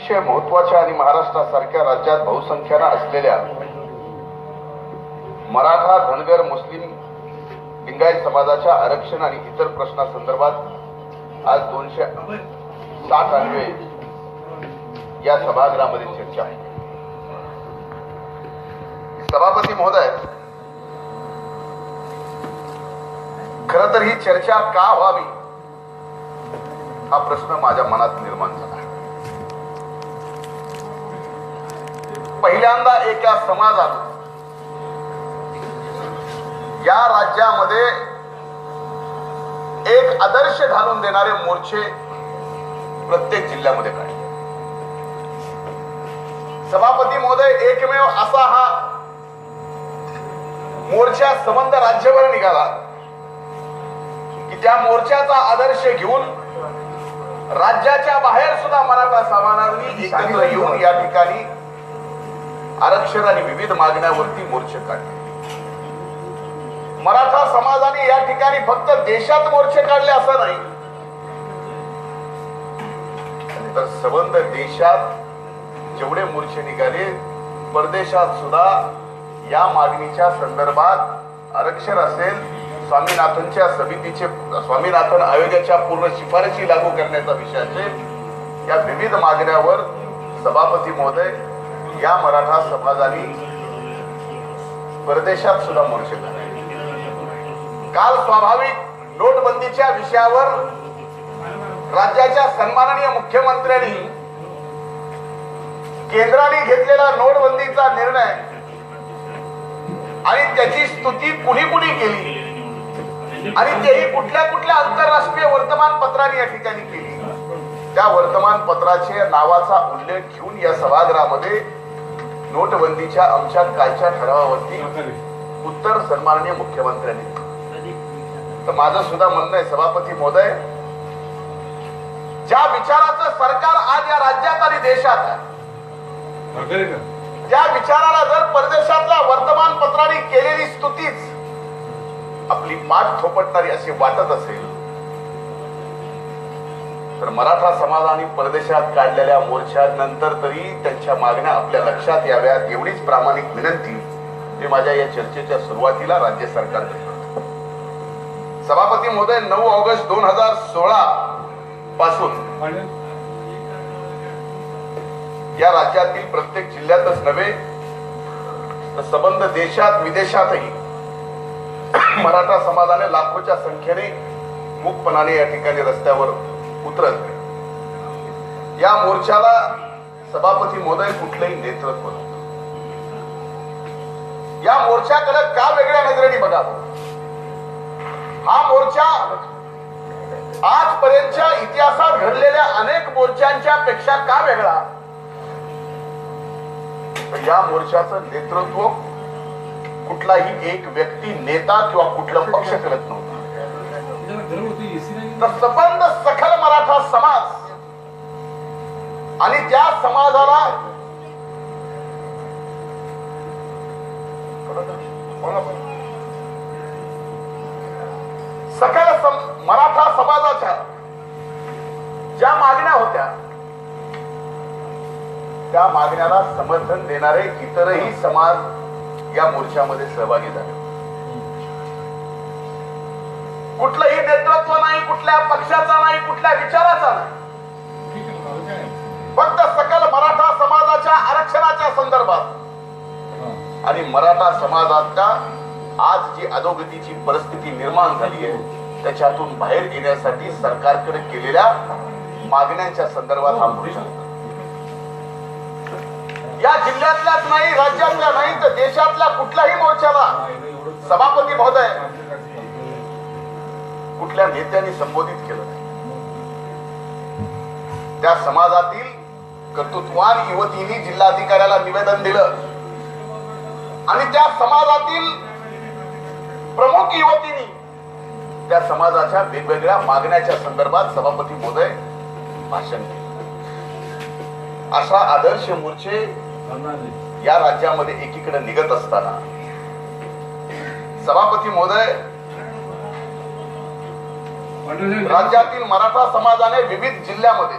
अतिशय महत्त्वाच्या आणि महाराष्ट्रासारख्या राज्यात बहुसंख्यानं असलेल्या मराठा, धनगर, मुस्लिम, लिंगायत समाजाच्या आरक्षण आणि इतर प्रश्नासंदर्भात आज 260 अन्वये या सभागृहामध्ये चर्चा आहे. सभापती महोदय, खरं तर ही चर्चा का व्हावी हा प्रश्न माझ्या मनात निर्माण झाला. पहिल्यांदा एका समाजात या राज्यामध्ये एक आदर्श घालून देणारे मोर्चे प्रत्येक जिल्ह्यामध्ये काढले. सभापती महोदय, एकमेव असा हा मोर्चा संबंध राज्यभर निघाला की त्या मोर्चाचा आदर्श घेऊन राज्याच्या बाहेर सुद्धा मराठा समाजाने एकत्र येऊन या ठिकाणी आरक्षण आणि विविध मागण्यावरती मोर्चे काढले. मराठा समाजाने या ठिकाणी फक्त देशात मोर्चे काढले असं नाही, तर संबंध देशात जेवढे मोर्चे निघाले, परदेशात सुद्धा या मागणीच्या संदर्भात आरक्षण असेल, स्वामीनाथनच्या समितीचे, स्वामीनाथन आयोगाच्या पूर्ण शिफारशी लागू करण्याचा विषय असेल, या विविध मागण्यावर सभापती महोदय या मराठा समाजाने परदेशात सुद्धा मोर्चे काढले. काल स्वाभाविक नोटबंदीच्या विषयावर राज्याच्या सन्माननीय मुख्यमंत्र्यांनी केंद्राने घेतलेला नोटबंदीचा निर्णय आणि त्याची स्तुती कुणी कुणी केली आणि तेही कुठल्या कुठल्या आंतरराष्ट्रीय वर्तमानपत्रांनी या ठिकाणी केली, त्या वर्तमानपत्राचे नावाचा उल्लेख घेऊन या सभागृहामध्ये नोटबंदीच्या आमच्या कालच्या ठरावावरती उत्तर सन्माननीय मुख्यमंत्र्यांनी. तर माझं सुद्धा म्हणणं आहे सभापती महोदय, ज्या विचाराचं सरकार आज या राज्यात आणि देशात आहे, त्या विचाराला जर परदेशातल्या वर्तमानपत्रांनी केलेली स्तुतीच आपली पाठ थोपटणारी अशी वाटत असेल, तर मराठा समाजाने परदेशात काढलेल्या मोर्चानंतर तरी त्यांच्या मागण्या आपल्या लक्षात याव्यात एवढीच प्रामाणिक विनंती मी माझ्या या चर्चेच्या सुरुवातीला राज्य सरकारकडे करतो. सभापती महोदय, 9 ऑगस्ट 2016 पासून या राज्यातील प्रत्येक जिल्ह्यातच नव्हे तर संबंध देशात विदेशातही मराठा समाजाने लाखोच्या संख्येने मूकपणाने या ठिकाणी रस्त्यावर उतरत. या मोर्चाला सभापती महोदय कुठलंही नेतृत्व नव्हतं. या मोर्चाकडे का वेगळ्या नजरेने बघावं? हा मोर्चा आजपर्यंतच्या इतिहासात घडलेल्या अनेक मोर्चांच्या पेक्षा का वेगळा? या मोर्चाचं नेतृत्व कुठलाही एक व्यक्ती, नेता किंवा कुठला पक्ष करत नव्हता, तर संबंध सखल मराठा समाज आणि त्या समाजाला सकल मराठा समाजाच्या ज्या मागण्या होत्या त्या मागण्याला समर्थन देणारे इतरही समाज या मोर्चामध्ये सहभागी झाले. कुठलंही नेतृत्व नाही, कुठल्या पक्षाचा नाही, कुठल्या विचाराचा नाही, फक्त सकल मराठा समाजाच्या आरक्षणाच्या संदर्भात आणि मराठा समाजाच्या आज जी अधोगतीची परिस्थिती निर्माण झाली आहे त्याच्यातून बाहेर येण्यासाठी सरकारकडे केलेल्या मागण्यांच्या संदर्भात हा मोर्चा. या जिल्ह्यातल्याच नाही, राज्यातल्या नाही तर देशातल्या कुठल्याही मोर्चाला सभापती महोदय कुठल्या नेत्यांनी संबोधित केलं नाही. त्या समाजातील कर्तृत्ववान युवतींनी जिल्हाधिकाऱ्याला निवेदन दिलं आणि त्या समाजातील प्रमुख युवतींनी त्या समाजाच्या वेगवेगळ्या मागण्याच्या संदर्भात सभापती महोदय भाषण केले. अशा आदर्श मोर्चे या राज्यामध्ये एकीकडे निघत असताना सभापती महोदय, राज्यातील मराठा समाजाने विविध जिल्ह्यामध्ये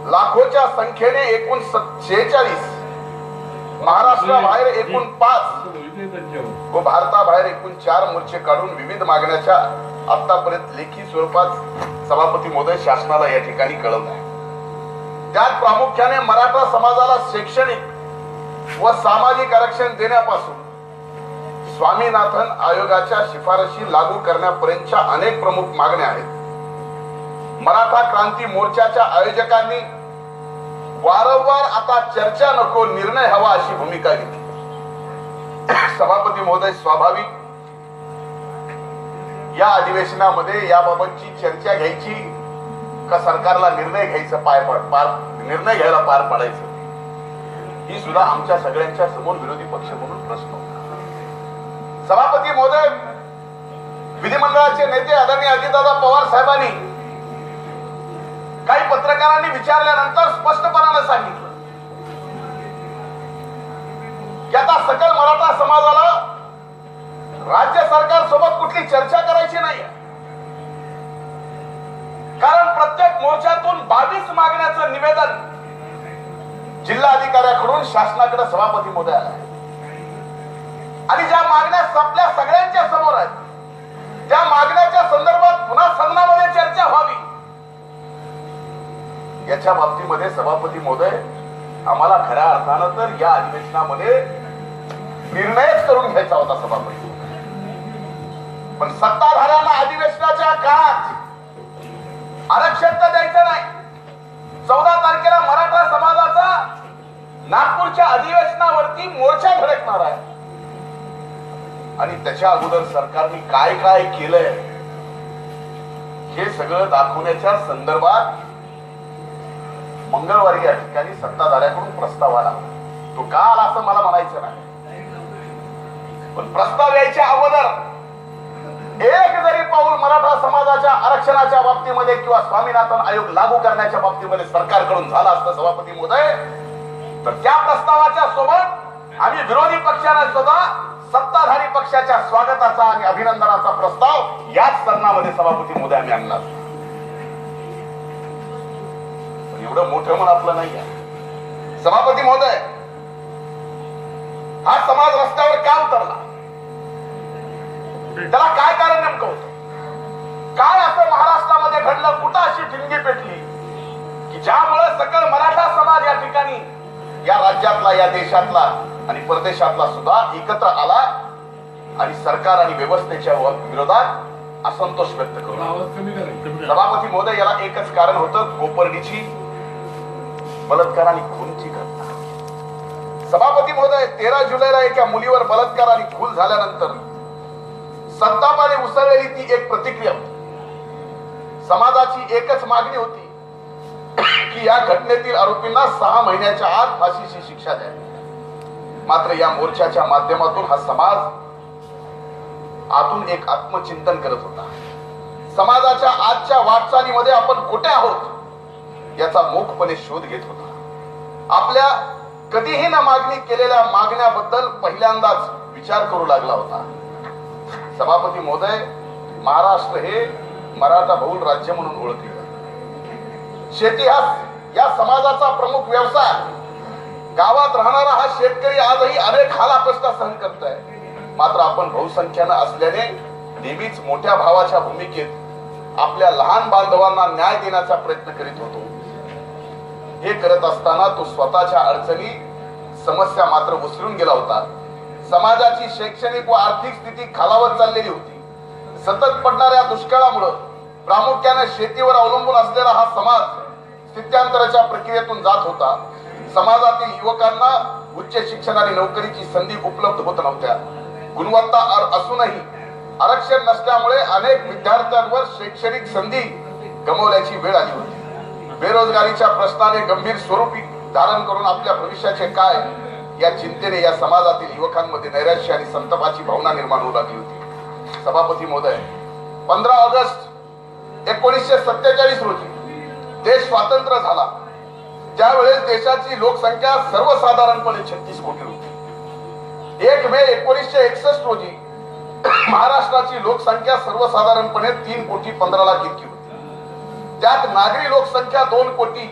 लाखोच्या संख्येने एकूण 46, महाराष्ट्राबाहेर एकूण 5 व भारताबाहेर एकूण 4 मोर्चे काढून विविध मागण्याच्या आतापर्यंत लेखी स्वरूपात सभापती महोदय शासनाला या ठिकाणी कळवलं आहे. त्यात प्रामुख्याने मराठा समाजाला शैक्षणिक व सामाजिक आरक्षण देण्यापासून स्वामीनाथन आयोगाच्या शिफारशी लागू करण्यापर्यंतच्या अनेक प्रमुख मागण्या आहेत. मराठा क्रांती मोर्चाच्या आयोजकांनी वारंवार आता चर्चा नको निर्णय हवा अशी भूमिका घेतली. सभापती महोदय, स्वाभाविक या अधिवेशनामध्ये याबाबतची चर्चा घ्यायची का सरकारला निर्णय घ्यायचं निर्णय घ्यायला पार पाडायचं, ही सुद्धा आमच्या सगळ्यांच्या समोर विरोधी पक्ष म्हणून प्रश्न होता. सभापती महोदय, विधिमंडळाचे नेते आदरणीय अजितदादा पवार साहेबांनी काही पत्रकारांनी विचारल्यानंतर स्पष्टपणाने सांगितलं की आता सकल मराठा समाजाला राज्य सरकार सोबत कुठली चर्चा करायची नाही, कारण प्रत्येक मोर्चातून 22 मागण्याचं निवेदन जिल्हाधिकाऱ्याकडून शासनाकडे सभापती महोदय आलं आणि ज्या मागण्या आपल्या सगळ्यांच्या समोर आहेत त्या मागण्याच्या संदर्भात पुन्हा सदनामध्ये चर्चा व्हावी याच्या बाबतीमध्ये सभापती महोदय आम्हाला खऱ्या अर्थानं तर या अधिवेशनामध्ये निर्णयच करून घ्यायचा होता सभापती. पण सत्ताधाऱ्यांना अधिवेशनाच्या काळात आरक्षण तर द्यायचं नाही. 14 तारखेला मराठा समाजाचा नागपूरच्या अधिवेशनावरती मोर्चा धडकणार आहे आणि त्याच्या अगोदर सरकारने काय काय केलंय हे सगळं दाखवण्याच्या संदर्भात मंगळवारी या ठिकाणी सत्ताधाऱ्याकडून प्रस्ताव आला. तो का आला असं मला म्हणायचं नाही, पण प्रस्ताव यायच्या अगोदर एक जरी पाऊल मराठा समाजाच्या आरक्षणाच्या बाबतीमध्ये किंवा स्वामीनाथन आयोग लागू करण्याच्या बाबतीमध्ये सरकारकडून झाला असतं सभापती महोदय, तर त्या प्रस्तावाच्या सोबत आम्ही विरोधी पक्षाने सुद्धा सत्ताधारी पक्षाच्या स्वागताचा आणि अभिनंदनाचा प्रस्ताव याच सदनामध्ये सभापती महोदय आम्ही आणला. एवढं मोठं मन आपलं नाही आहे. सभापती महोदय, हा समाज रस्त्यावर का उतरला, त्याला काय कारण नेमकं होतं, काय असं महाराष्ट्रामध्ये घडलं, कुठं अशी ठिणगी पेटली की ज्यामुळे सकल मराठा समाज या ठिकाणी या राज्यातला, या देशातला आणि परदेशातला सुद्धा एकत्र आला आणि सरकार आणि व्यवस्थेच्या विरोधात असंतोष व्यक्त करू. सभापती महोदय, याला एकच कारण होतं, कोपर्डीची बलात्कार आणि खूनची घटना. सभापती महोदय, 13 जुलैला एका मुलीवर बलात्कार आणि खून झाल्यानंतर संतापाने उसळलेली ती एक प्रतिक्रिया होती. समाजाची एकच मागणी होती की या घटनेतील आरोपींना 6 महिन्याच्या आत फाशीची शिक्षा द्यावी. मात्र या मोर्चाच्या माध्यमातून हा समाज आतून एक आत्मचिंतन करत होता. समाजाच्या आजच्या वाटचालीमध्ये आपण कुठे आहोत याचा मूकपणे शोध घेत होता. आपल्या कधीही न मागणी केलेल्या मागण्याबद्दल पहिल्यांदाच विचार करू लागला होता. सभापती महोदय, महाराष्ट्र हे मराठा बहुल राज्य म्हणून ओळखले जाते. शेती हा या समाजाचा प्रमुख व्यवसाय. गावात राहणारा हा शेतकरी आजही अनेक हालाकष्ट सहन करतोय. मात्र आपण बहुसंख्यानं असल्याने नेहमीच मोठ्या भावाच्या भूमिकेत आपल्या लहान बांधवांना न्याय देण्याचा प्रयत्न करीत होतो. हे करत असताना तो स्वतःच्या अडचणी, समस्या मात्र विसरून गेला होता. समाजाची शैक्षणिक व आर्थिक स्थिती खालावत चाललेली होती. सतत पडणाऱ्या दुष्काळामुळे प्रामुख्याने शेतीवर अवलंबून असलेला हा समाज स्थित्यांतराच्या प्रक्रियेतून जात होता. समाजातील युवकांना उच्च शिक्षण आणि नोकरीची संधी उपलब्ध होत नव्हत्या. गुणवत्ता असूनही आरक्षण नसल्यामुळे अनेक विद्यार्थ्यांवर शैक्षणिक संधी गमावल्याची वेळ आली होती. बेरोजगारीच्या प्रश्नाने गंभीर स्वरूपी धारण करून आपल्या भविष्याचे काय या चिंतेने या समाजातील युवकांमध्ये नैराश्य आणि संतापाची भावना निर्माण होऊ लागली होती. सभापती महोदय, 15 ऑगस्ट 1947 रोजी देश स्वतंत्र झाला. त्यावेळेस देशाची लोकसंख्या सर्वसाधारणपणे 36 कोटी होती. 1 मे 1961 रोजी महाराष्ट्राची लोकसंख्या सर्वसाधारणपणे 3 कोटी 15 लाख इतकी होती. त्यात नागरी लोकसंख्या 2 कोटी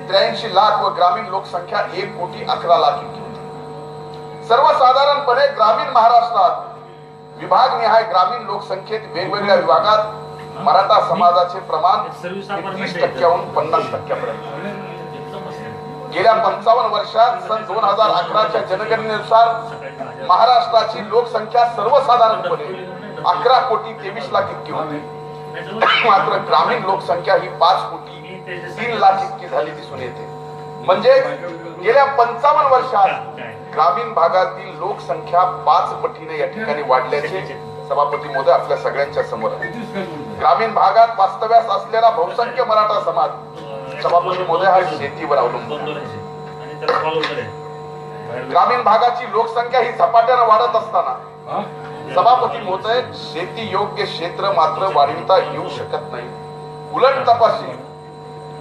83 लाख व ग्रामीण लोकसंख्या 1,11,00,000 इतकी होती. सर्वसाधारणपणे ग्रामीण महाराष्ट्रात विभागनिहाय ग्रामीण लोकसंख्येत वेगवेगळ्या विभागात मराठा समाजाचे प्रमाण 30% 50%पर्यंत. गेल्या 55 वर्षात सन 2011च्या जनगणनेनुसार महाराष्ट्राची लोकसंख्या सर्वसाधारणपणे 11,23,00,000 इतकी होती. मात्र ग्रामीण लोकसंख्या ही 5,03,00,000 इतकी झाली दिसून येते. म्हणजे गेल्या 55 वर्षात ग्रामीण भागातील लोकसंख्या 5 पटीने या ठिकाणी वाढल्याचे सभापती महोदय आपल्या सगळ्यांच्या समोर आहे. ग्रामीण भागात वास्तव्यास असलेला बहुसंख्य मराठा समाज सभापती महोदय हा शेतीवर अवलंबून. ग्रामीण भागाची लोकसंख्या ही झपाट्याने वाढत असताना सभापती महोदय शेती योग्य क्षेत्र मात्र वाढविता येऊ शकत नाही. उलट तपासणी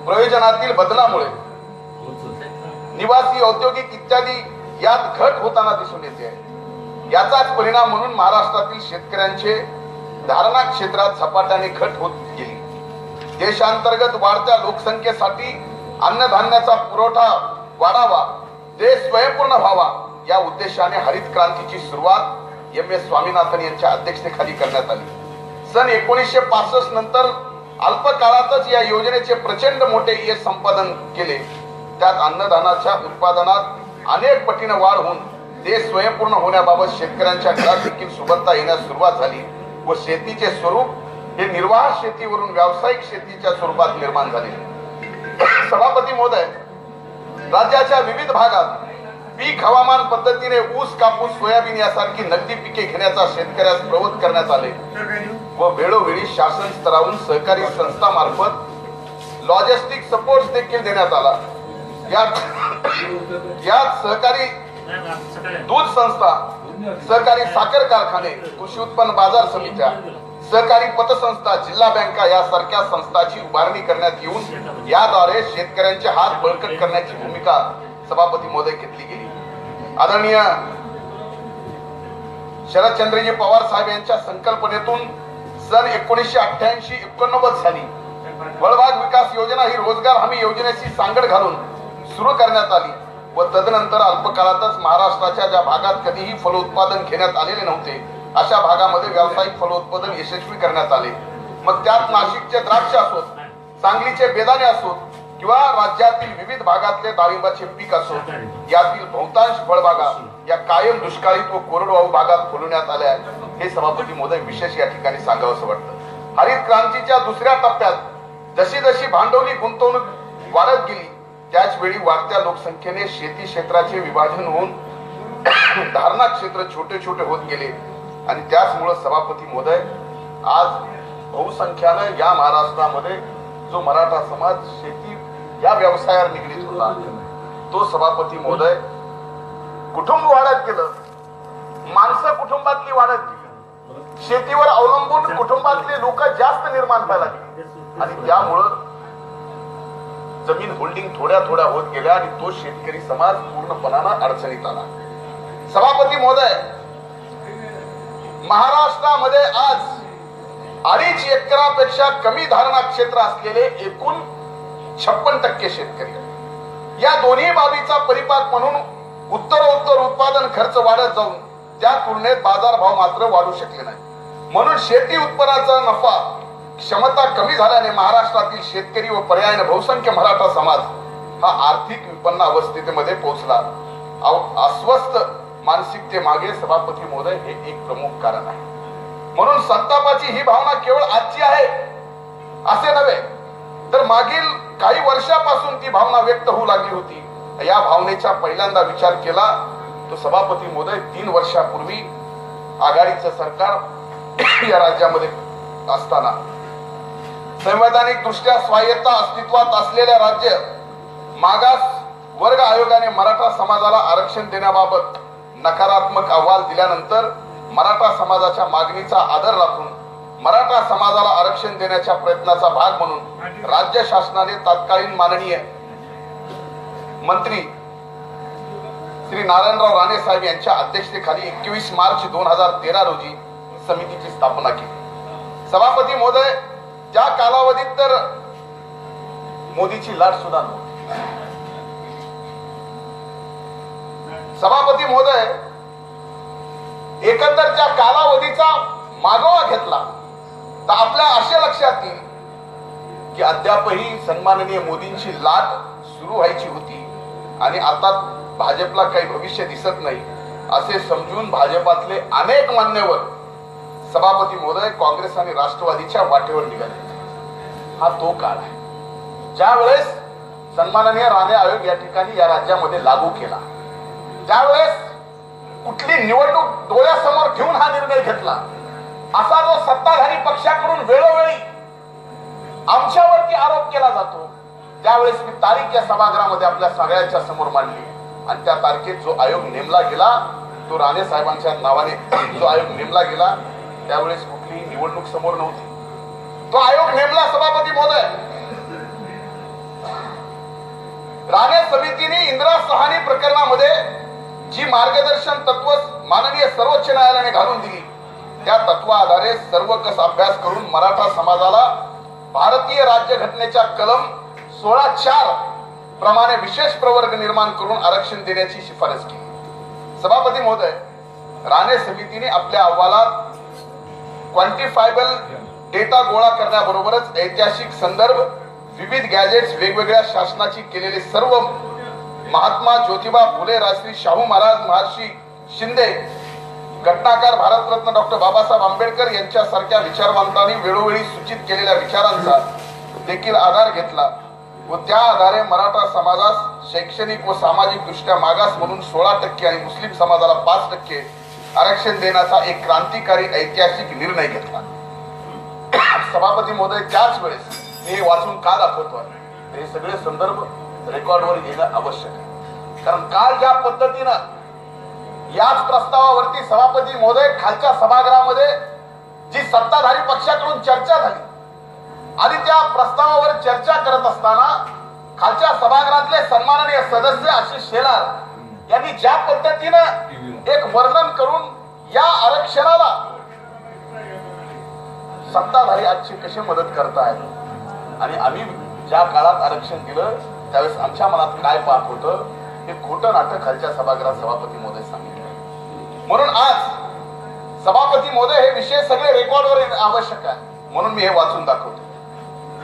प्रयोजनातील बदलामुळे निवासी औद्योगिक इत्यादी यात घट होताना दिसून येते आहे. याचाच परिणाम म्हणून महाराष्ट्रातील शेतकऱ्यांचे धारणा क्षेत्रात झपाट्याने घट होत गेली. देशांतर्गत वाढत्या लोकसंख्येसाठी अन्नधान्याचा पुरवठा वाढावा, देश स्वयंपूर्ण व्हावा या उद्देशाने हरित क्रांतीची सुरुवात एम.एस. स्वामीनाथन यांच्या अध्यक्षतेखाली करण्यात आली. सन 1965 नंतर अल्प काळातच या योजनेचे प्रचंड मोठे यश संपादन केले. त्यात अन्नधान्याच्या उत्पादनात अनेक पटीने वाढ होऊन देश स्वयंपूर्ण होण्याबाबत शेतकऱ्यांच्या घरात देखील सुबत्ता येण्यास सुरुवात झाली व शेतीचे स्वरूप हे निर्वाह शेतीवरून व्यावसायिक शेतीच्या स्वरूपात निर्माण झाले. सभापती महोदय, राज्याच्या विविध भागात पीक हवामान पद्धतीने ऊस, कापूस, सोयाबीन यासारखी नगदी पिके घेण्याचा शेतकऱ्यास प्रवृत्त करण्यात आले व वेळोवेळी शासन स्तरावरून सहकारी संस्थांमार्फत लॉजिस्टिक सपोर्ट देखील देण्यात आला. यात सहकारी दूध संस्था, सहकारी साखर कारखाने, कृषी उत्पन्न बाजार समित्या, सहकारी पतसंस्था, जिल्हा बँका यासारख्या संस्थांची उभारणी करण्यात येऊन याद्वारे शेतकऱ्यांचे हात बळकट करण्याची भूमिका सभापती महोदय घेतली गेली. आदरणीय शरदचंद्रजी पवार साहेब यांच्या संकल्पनेतून सन 1988-89 साली फळबाग विकास योजना ही रोजगार हमी योजनेशी सांगड घालून सुरू करण्यात आली व तदनंतर अल्पकाळातच महाराष्ट्राच्या ज्या भागात कधीही फलोत्पादन घेण्यात आलेले नव्हते अशा भागामध्ये व्यावसायिक फलोत्पादन यशस्वी करण्यात आले. मग त्यात नाशिकचे द्राक्ष असोत, सांगलीचे बेदाणे असोत किंवा राज्यातील विविध भागातले डाळिंबाचे पीक असोत, यातील बहुतांश फळबागा या कायम दुष्काळीत व कोरडवाहू भागात फुलवण्यात आल्या. हे सभापती महोदय विशेष या ठिकाणी सांगावंसं वाटतं. हरित क्रांतीच्या दुसऱ्या टप्प्यात जशी जशी भांडवली गुंतवणूक वाढत गेली त्याचवेळी वाढत्या लोकसंख्येने शेती क्षेत्राचे विभाजन होऊन धारणा क्षेत्र छोटे छोटे होत गेले आणि त्याचमुळे सभापती महोदय आज बहुसंख्यानं या महाराष्ट्रामध्ये जो मराठा समाज शेती या व्यवसायावर निगडीत होता तो सभापती महोदय कुटुंब वाढत गेलं, माणसं कुटुंबातली वाढत गेली, शेतीवर अवलंबून कुटुंबातले लोक जास्त निर्माण व्हायला लागले आणि त्यामुळं जमीन होल्डिंग थोड्या थोड्या होत गेल्या आणि तो शेतकरी समाज पूर्णपणानं अडचणीत आला. सभापती महोदय, महाराष्ट्रामध्ये आज 2.5 एकरापेक्षा कमी धारणा क्षेत्र असलेले एकूण 56% शेतकरी आहेत. या दोन्ही बाबीचा परिपाक म्हणून उत्तरोत्तर उत्पादन खर्च वाढत जाऊन त्या तुलनेत बाजारभाव मात्र वाढू शकले नाही. म्हणून शेती उत्पन्नाचा नफा क्षमता कमी झाल्याने महाराष्ट्रातील शेतकरी व पर्यायाने बहुसंख्य मराठा समाज हा आर्थिक विपन्न अवस्थेमध्ये पोहोचला. अस्वस्थ मानसिकतेमागे सभापती महोदय हे एक प्रमुख कारण आहे. म्हणून संतापाची ही भावना केवळ आजची आहे असे नव्हे तर मागील काही वर्षापासून ती भावना व्यक्त होऊ लागली होती. या भावनेचा पहिल्यांदा विचार केला तो सभापती महोदय 3 वर्षापूर्वी आघाडीचं सरकार या राज्यामध्ये असताना संवैधानिक दृष्ट्या स्वायत्ता अस्तित्वात असलेल्या राज्य मागास वर्ग आयोगाने मराठा समाजाला आरक्षण देण्याबाबत नकारात्मक अहवाल दिल्यानंतर मराठा समाजाच्या मागणीचा आदर राखून मराठा समाजाला आरक्षण देण्याच्या प्रयत्नाचा भाग म्हणून राज्य शासनाने तत्कालीन माननीय मंत्री श्री नारायणराव राणे साहेब यांच्या अध्यक्षतेखाली 21 मार्च 2013 रोजी समितीची स्थापना केली. सभापती महोदय, त्या कालावधीत तर मोदीची लाट सुद्धा नव्हती. महोदय, एकंदरच्या कालावधीचा मागोवा घेतला तर आपल्या असे लक्षात येईल की अद्यापही सन्माननीय मोदींची लाट सुरू व्हायची होती आणि आता भाजपला काही भविष्य दिसत नाही असे समजून भाजपातले अनेक मान्यवर सभापती महोदय काँग्रेस आणि राष्ट्रवादीच्या वाटेवर निघाले. हा तो काळ आहे ज्या वेळेस सन्माननीय राणे आयोग या ठिकाणी या राज्यामध्ये लागू केला. त्यावेळेस कुठली निवडणूक डोळ्यासमोर ठेवून हा निर्णय घेतला असा जो सत्ताधारी पक्षाकडून वेळोवेळी आमच्यावरती आरोप केला जातो, त्यावेळेस मी तारीख या सभागृहामध्ये आपल्या सगळ्यांच्या समोर मांडली आणि त्या तारखेत जो आयोग नेमला गेला तो राणे साहेबांच्या नावाने जो आयोग नेमला गेला त्यावेळेस कुठलीही निवडणूक समोर नव्हती. तो आयोग नेमला सभापती महोदय. राणे समितीने इंदिरा सहानी प्रकरणामध्ये जी मार्गदर्शन तत्व माननीय सर्वोच्च न्यायालयाने घालून दिली त्या तत्वाआधारे सर्व कस अभ्यास करून मराठा समाजाला भारतीय राज्यघटनेच्या कलम 16(4) प्रमाणे विशेष प्रवर्ग निर्माण करून आरक्षण देण्याची शिफारस केली. सभापती महोदय, राणे समितीने आपल्या अहवालात क्वांटिफायबल डेटा गोळा करण्याबरोबरच ऐतिहासिक संदर्भ, विविध गॅजेट्स, वेगवेगळ्या शासनाची केलेले सर्व महात्मा ज्योतिबा फुले, राजश्री शाहू महाराज, महर्षी शिंदे, घटनाकार भारतरत्न डॉक्टर बाबासाहेब आंबेडकर यांच्यासारख्या विचारवंतांनी वेळोवेळी सूचित केलेल्या विचारांचा देखील आधार घेतला व त्या आधारे मराठा समाजास शैक्षणिक व सामाजिक दृष्ट्या मागास म्हणून 16% आणि मुस्लिम समाजाला 5% आरक्षण देण्याचा एक क्रांतिकारी ऐतिहासिक निर्णय घेतला. सभापती महोदय, त्याच वेळेस हे वाचून का दाखवतोय हे सगळे संदर्भ रेकॉर्डवर येणं आवश्यक आहे. कारण काल ज्या पद्धतीनं याच प्रस्तावावरती सभापती महोदय खालच्या सभागृहामध्ये जी सत्ताधारी पक्षाकडून चर्चा झाली आणि त्या प्रस्तावावर चर्चा करत असताना खालच्या सभागृहातले सन्माननीय सदस्य आशिष शेलार यांनी ज्या पद्धतीनं एक वर्णन करून या आरक्षणाला सत्ताधारी आजची कशी मदत करतायत आणि आम्ही ज्या काळात आरक्षण दिलं त्यावेळेस आमच्या मनात काय पाप होतं हे खोटं नाटक खालच्या सभागृहात सभापती महोदय सांगितलं. म्हणून आज सभापती महोदय हे विषय सगळे रेकॉर्डवर येणं आवश्यक आहे म्हणून मी हे वाचून दाखवतो.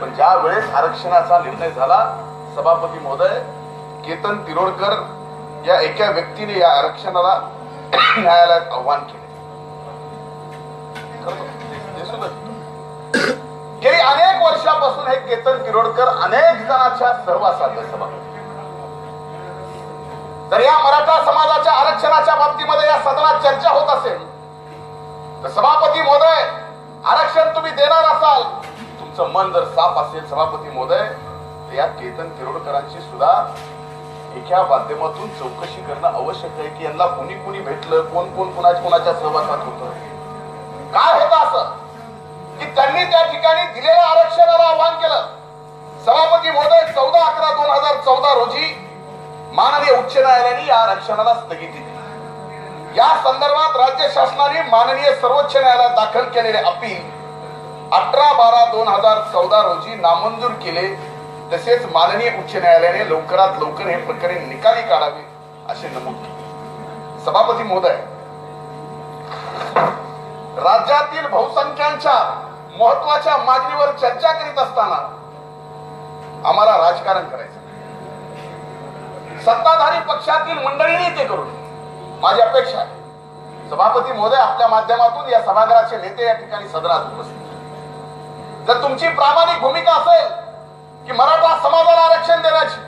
पण ज्या वेळेस आरक्षणाचा निर्णय झाला सभापती महोदय, केतन तिरोडकर या एका व्यक्तीने या आरक्षणाला न्यायालयात आव्हान केले. गेली अनेक वर्षापासून हे केतन तिरोडकर अनेक जणांच्या सहवासात सभापती. जर या मराठा समाजाच्या आरक्षणाच्या बाबतीमध्ये या सदनात चर्चा होत असेल तर सभापती महोदय, आरक्षण तुम्ही देणार असाल, तुमचं मन जर साफ असेल सभापती महोदय, तर या केतन तिरोडकरांची सुद्धा एका माध्यमातून चौकशी करणं आवश्यक आहे की यांना कुणी कुणी भेटलं, कोण कोण कुणाच्या सहवासात होतं, काय होतं असं की त्यांनी त्या ठिकाणी दिलेल्या आरक्षणाला आव्हान केलं. सभापती महोदय, 14/11/2014 रोजी माननीय उच्च न्यायालयाने या आरक्षणाला स्थगिती दिली. या संदर्भात राज्य शासनाने माननीय सर्वोच्च न्यायालयात दाखल केलेले अपील 18/12/2014 रोजी नामंजूर केले. तसेच माननीय उच्च न्यायालयाने लवकरात लवकर हे प्रकरण निकाली काढावे असे नमूद केले. सभापती महोदय, राज्यातील बहुसंख्यांच्या महत्वाच्या मागणीवर चर्चा करीत असताना आम्हाला राजकारण करायचं, सत्ताधारी पक्षातील मंडळींनी ते करून माझी अपेक्षा आहे सभापती महोदय, आपल्या माध्यमातून या सभागृहाचे नेते या ठिकाणी सदनात उपस्थित, जर तुमची प्रामाणिक भूमिका असेल की मराठा समाजाला आरक्षण देण्याची,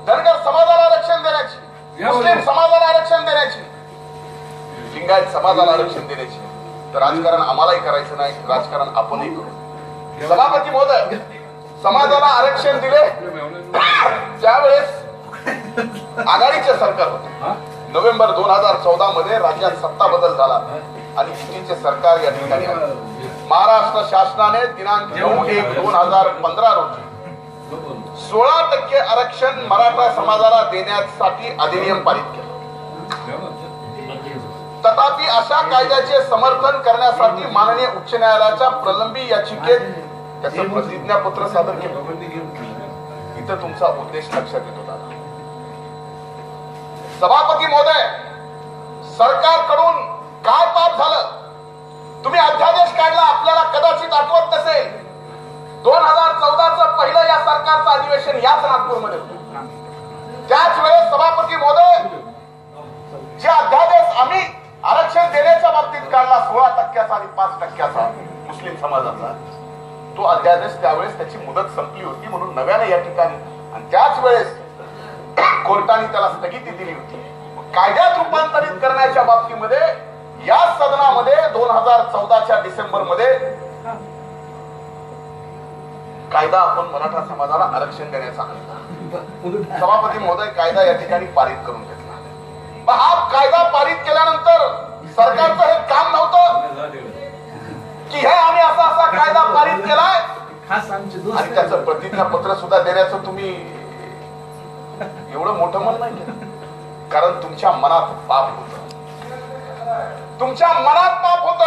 धनगर समाजाला आरक्षण देण्याची, मुस्लिम समाजाला आरक्षण देण्याची, लिंगायत समाजाला आरक्षण देण्याची, तर राजकारण आम्हालाही करायचं नाही, राजकारण आपणही करू. सभापती महोदय, समाजाला आरक्षण दिले त्यावेळेस आघाडीचे सरकार होते. नोव्हेंबर 2014 मध्ये राज्यात सत्ता बदल झाला आणि युतीचे सरकार या ठिकाणी आले. महाराष्ट्र शासनाने दिनांक 9/1/2015 रोजी 16% आरक्षण मराठा समाजाला देण्यासाठी अधिनियम पारित केला. तथापि अशा कायद्याचे समर्थन करण्यासाठी माननीय उच्च न्यायालयाच्या प्रलंबी याचिकेत त्याचं प्रतिज्ञापत्र सादर केलं. इथं तुमचा उद्देश लक्षात येतो. सभापती महोदय, सरकारकडून काय पाप झालं? तुम्ही अध्यादेश काढला, आपल्याला कदाचित आठवत नसेल, 2014चं पहिलं या सरकारचं अधिवेशन याच नागपूरमध्ये होतं. त्याच वेळेस सभापती महोदय, जे अध्यादेश आम्ही आरक्षण देण्याच्या बाबतीत काढला 16% आणि 5% मुस्लिम समाजाचा, तो अध्यादेश त्यावेळेस त्याची मुदत संपली होती म्हणून नव्याने या ठिकाणी, आणि त्याच वेळेस कोर्टाने त्याला स्थगिती दिली होती. कायद्यात रूपांतरित करण्याच्या बाबतीमध्ये या सदनामध्ये 2014च्या डिसेंबरमध्ये कायदा आपण मराठा समाजाला आरक्षण देण्याचा आणला. सभापती महोदय कायदा या ठिकाणी पारित करून घेतला. हा कायदा पारित केल्यानंतर सरकारचं हे काम नव्हतं की हे आम्ही असा कायदा पारित केलाय आणि त्याचं प्रतिज्ञापत्र सुद्धा देण्याचं तुम्ही एवढं मोठं मन नाही केलं. कारण तुमच्या मनात पाप होत, तुमच्या मनात पाप होत,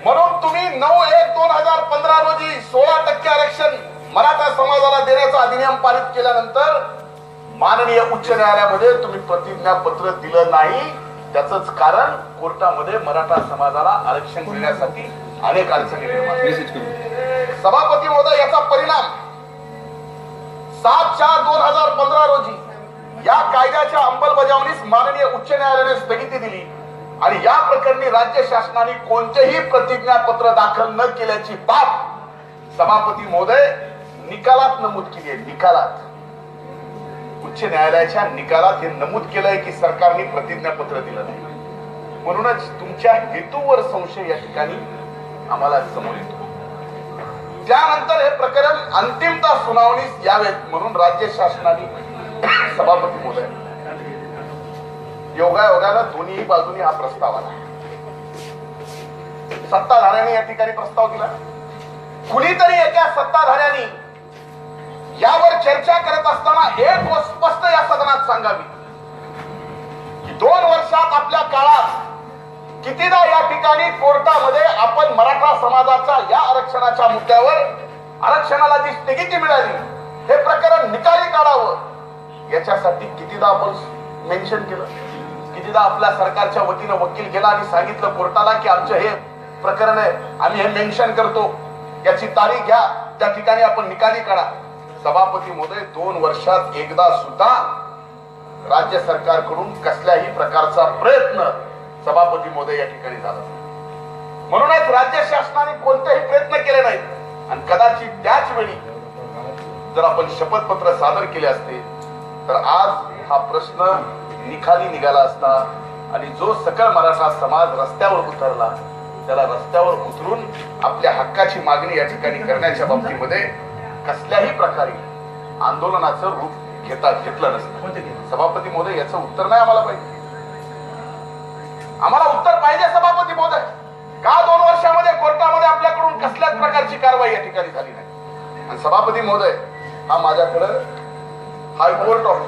म्हणून तुम्ही 9/1/2015 रोजी 16% आरक्षण मराठा समाजाला देण्याचा अधिनियम पारित केल्यानंतर माननीय उच्च न्यायालयामध्ये तुम्ही प्रतिज्ञापत्र दिलं नाही. त्याच कारण कोर्टामध्ये मराठा समाजाला आरक्षण देण्यासाठी अनेक अडचणी निर्माण. सभापती महोदय, याचा परिणाम 7/4/2015 रोजी या कायद्याच्या अंमलबजावणीस माननीय उच्च न्यायालयाने स्थगिती दिली आणि या प्रकरणी राज्य शासनाने कोणतेही प्रतिज्ञापत्र दाखल न केल्याची बाब सभापती महोदय निकालात नमूद केली आहे. निकालात, उच्च न्यायालयाच्या निकालात हे नमूद केलंय की सरकारने प्रतिज्ञापत्र दिलं नाही. म्हणूनच तुमच्या हेतूवर संशय या ठिकाणी आम्हाला समोर येतो. त्यानंतर हे प्रकरण अंतिमता सुनावणीस यावेत म्हणून राज्य शासनाने सभापती महोदय योगायोगानं दोन्ही बाजूनी हा प्रस्ताव आला. सत्ताधाऱ्यांनी या ठिकाणी प्रस्ताव दिला, कुणीतरी एका सत्ताधाऱ्यांनी यावर चर्चा करत असताना एक गोष्ट स्पष्ट या सदनात सांगावी की 2 वर्षात आपल्या काळात कितीदा या ठिकाणी कोर्टामध्ये आपण मराठा समाजाच्या या आरक्षणाच्या मुद्द्यावर आरक्षणाला जी स्थगिती मिळाली हे प्रकरण निकाली काढावं याच्यासाठी कितीदा आपण मेन्शन केलं, कितीदा आपल्या सरकारच्या वतीनं वकील गेला आणि सांगितलं कोर्टाला की आमचं हे प्रकरण आहे, आम्ही हे मेन्शन करतो, याची तारीख घ्या, त्या ठिकाणी आपण निकाली काढा. सभापती महोदय 2 वर्षात एकदा सुद्धा राज्य सरकारकडून कसल्याही प्रकारचा प्रयत्न सभापती महोदय या ठिकाणी झाला. म्हणूनच राज्य शासनाने कोणतेही प्रयत्न केले नाहीत आणि कदाचित त्याच वेळी जर आपण शपथपत्र सादर केले असते तर आज हा प्रश्न निकाली निघाला असता आणि जो सकल मराठा समाज रस्त्यावर उतरला त्याला रस्त्यावर उतरून आपल्या हक्काची मागणी या ठिकाणी करण्याच्या बाबतीमध्ये कसल्याही प्रकारे आंदोलनाचं रूप घेतलं नसतं. सभापती महोदय, याचं उत्तर नाही आम्हाला पाहिजे. आम्हाला उत्तर पाहिजे सभापती महोदय, का 2 वर्षामध्ये कोर्टामध्ये आपल्याकडून कसल्याच प्रकारची कारवाई या ठिकाणी झाली नाही. आणि सभापती महोदय, हा माझ्याकडे high court of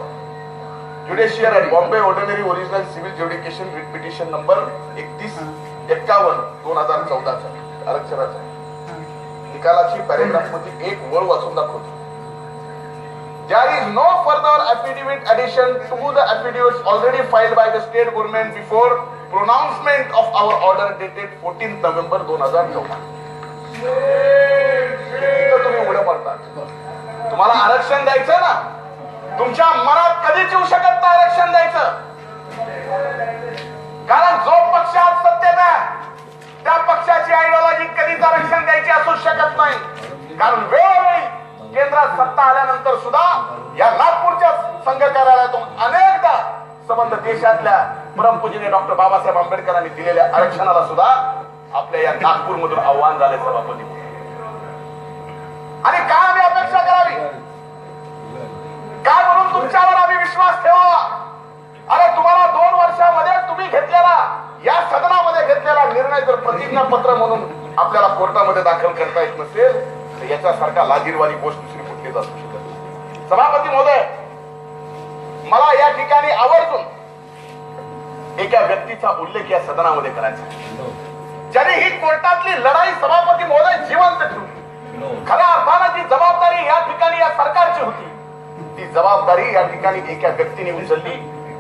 judicial and Bombay ordinary original civil judication writ petition number 3151 2014 आरक्षणाचा निकालाची पॅरेग्राफ मध्ये एक वळ वाचून दाखवतो. There is no further affidavit addition to the affidavits already filed by the state government before pronouncement of our order dated 14th November 2014. तुम्ही उघडं पडतात. तुम्हाला आरक्षण द्यायचं ना, तुमच्या मनात कधीच येऊ शकत नाही आरक्षण द्यायचं. कारण जो पक्ष आज सत्तेत आहे त्या पक्षाची आयडिओलॉजी कधीच आरक्षण द्यायची असू शकत नाही. कारण वेळोवेळी केंद्रात सत्ता आल्यानंतर सुद्धा या नागपूरच्या संघ कार्यालयातून अनेकदा संबंध देशातल्या परमपूजनीय डॉक्टर बाबासाहेब आंबेडकरांनी दिलेल्या आरक्षणाला सुद्धा आपल्या या नागपूर मधून आव्हान झाले सभापती. आणि काय आम्ही अपेक्षा करावी, काय म्हणून तुमच्यावर आम्ही विश्वास ठेवावा? अरे तुम्हाला 2 वर्षामध्ये तुम्ही घेतलेला या सदनामध्ये घेतलेला निर्णय जर प्रतिज्ञापत्र म्हणून आपल्याला कोर्टामध्ये दाखल करता येत नसेल तर याच्यासारखा लाजीरवाणी गोष्ट दुसरी कुठलीच असू शकत नाही. सभापती महोदय, मला या ठिकाणी आवर्जून एका व्यक्तीचा उल्लेख या सदनामध्ये करायचा ज्याने ही कोर्टातली लढाई सभापती महोदय जिवंत ठेवली. खऱ्या अर्थानं जी जबाबदारी या ठिकाणी या सरकारची होती ती जबाबदारी या ठिकाणी एका व्यक्तीने उचलली.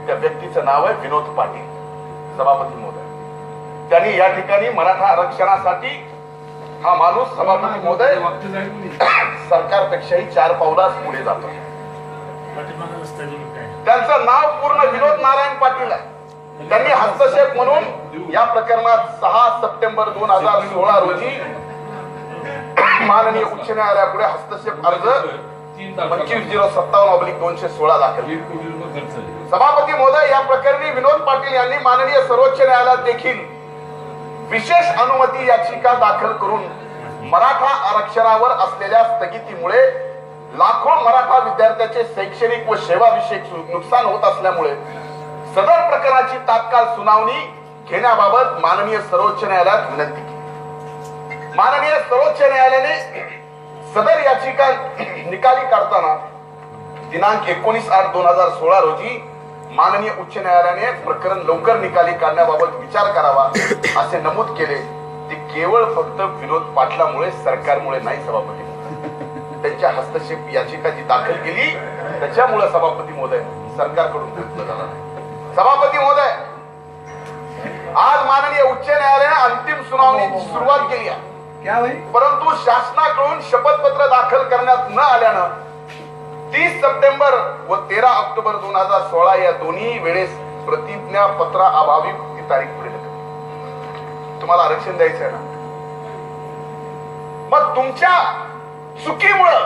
त्या व्यक्तीचं नाव आहे विनोद पाटील. सभापती महोदय, त्यांनी या ठिकाणी मराठा आरक्षणासाठी हा माणूस सभापती महोदय सरकारपेक्षाही 4 पावलाच पुढे जातो. त्यांचं नाव पूर्ण विनोद नारायण पाटील आहे. त्यांनी हस्तक्षेप म्हणून या प्रकरणात 6 सप्टेंबर 2016 रोजी माननीय उच्च न्यायालयापुढे हस्तक्षेप अर्ज 25/057/216 दाखल. सभापती महोदय, या प्रकरणी विनोद पाटील यांनी माननीय सर्वोच्च न्यायालयात देखील विशेष अनुमती याचिका दाखल करून मराठा आरक्षणावर असलेल्या स्थगितीमुळे लाखो मराठा विद्यार्थ्यांचे शैक्षणिक व सेवा विषयक नुकसान होत असल्यामुळे सदर प्रकरणाची तात्काळ सुनावणी घेण्याबाबत माननीय सर्वोच्च न्यायालयात विनंती केली. माननीय सर्वोच्च न्यायालयाने सदर याचिका निकाली काढताना दिनांक 19/8/2016 रोजी माननीय उच्च न्यायालयाने प्रकरण लवकर निकाली काढण्याबाबत विचार करावा असे नमूद केले. ते केवळ फक्त विनोद पाटलामुळे, सरकारमुळे नाही सभापती. त्यांच्या हस्तक्षेप याचिका जी दाखल केली त्याच्यामुळे सभापती महोदय सरकारकडून प्रयत्न झाला नाही. सभापती महोदय, आज माननीय उच्च न्यायालयाने अंतिम सुनावणीची सुरुवात केली आहे. परंतु शासनाकडून शपथपत्र दाखल करण्यात न आल्यानं 30 सप्टेंबर व 13 ऑक्टोबर 2016 या दोन्ही वेळेस प्रतिज्ञापत्रा अभावी ती तारीख पुढे ढकलली. तुम्हाला आरक्षण द्यायचं आहे ना, मग तुमच्या चुकीमुळं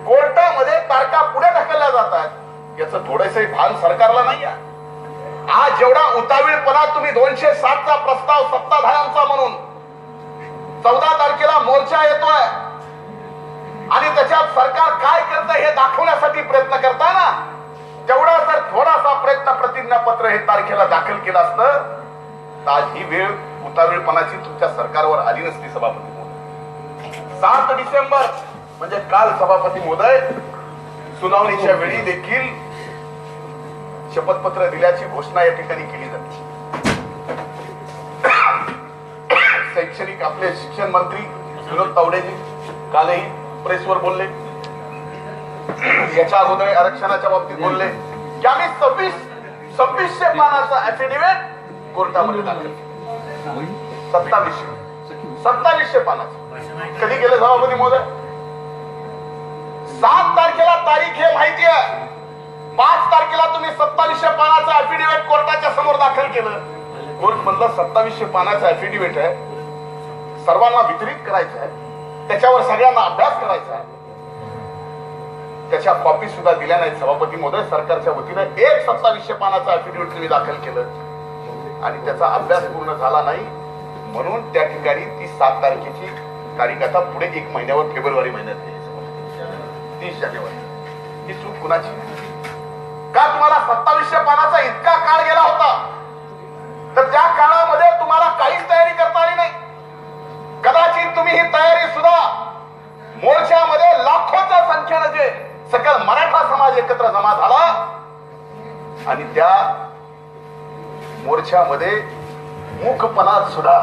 कोर्टामध्ये तारखा पुढे ढकलल्या जातात. याचं थोडंसं भान सरकारला नाही आहे. आज जेवढा उतावीळपणा तुम्ही 207चा प्रस्ताव सत्ताधाऱ्यांचा म्हणून 14 तारखेला मोर्चा येतोय आणि त्याच्यात सरकार काय करतं हे दाखवण्यासाठी प्रयत्न करताना, तेवढा जर थोडासा प्रयत्न प्रतिज्ञापत्र हे तारखेला दाखल केलं असतं तर आज ही वेळ उतावीळपणाची तुमच्या सरकारवर आली नसती. सभापती महोदय, 7 डिसेंबर म्हणजे काल सभापती महोदय सुनावणीच्या वेळी देखील शपथपत्र दिल्याची घोषणा या ठिकाणी केली जाते. शैक्षणिक आपले शिक्षण मंत्री विनोद तावडेजी कालही प्रेसवर बोलले, याच्या अगोदर आरक्षणाच्या बाबतीत बोलले की आम्ही 2600 पानाचा ऍफिडेव्हिट कोर्टामध्ये दाखल केला. 2700 पानाचा कधी केलं सभापती महोदय? 7 तारखेला तारीख हे माहिती आहे. 5 तारखेला तुम्ही 2700 पानाचं ऍफिडेव्हिट कोर्टाच्या समोर दाखल केलं. कोर्ट म्हणलं 2700 पानाचं ऍफिडेव्हिट आहे, सर्वांना वितरित करायचं आहे, त्याच्यावर सगळ्यांना अभ्यास करायचा आहे. त्याच्या कॉपी सुद्धा दिल्या नाहीत सभापती महोदय. सरकारच्या वतीने एक 2700 पानाचं ऍफिडेव्हिट तुम्ही दाखल केलं आणि त्याचा अभ्यास पूर्ण झाला नाही, म्हणून त्या ठिकाणी ती 7 तारखेची तारीख आता पुढे 1 महिन्यावर फेब्रुवारी महिन्यात 30 जानेवारी. ही चूक कुणाची? का तुम्हाला 2700 पानाचा इतका काळ गेला होता तर त्या काळामध्ये तुम्हाला काहीच तयारी करता आली नाही? कदाचित तुम्ही ही तयारी सुद्धा मोर्चामध्ये लाखोच्या संख्येने जे सकल मराठा समाज एकत्र जमा झाला आणि त्या मोर्चामध्ये मूकपणात सुद्धा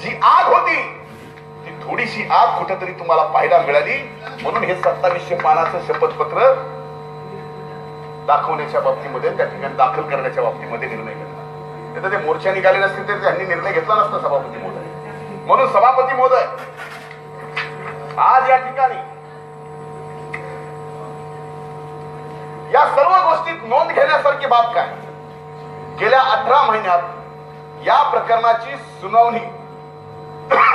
जी आग होती ती थोडीशी आग कुठेतरी तुम्हाला पाहायला मिळाली, म्हणून हे 2700 पानाचं शपथपत्र दाखवण्याच्या बाबतीमध्ये, त्या ठिकाणी दाखल करण्याच्या बाबतीमध्ये निर्णय घेतला. ते मोर्चा निघाले नसतील तरी त्यांनी निर्णय घेतला नसता सभापती महोदय. म्हणून सभापती महोदय, आज या ठिकाणी या सर्व गोष्टीत नोंद घेण्यासारखी बाब काय? गेल्या 18 महिन्यात या प्रकरणाची सुनावणी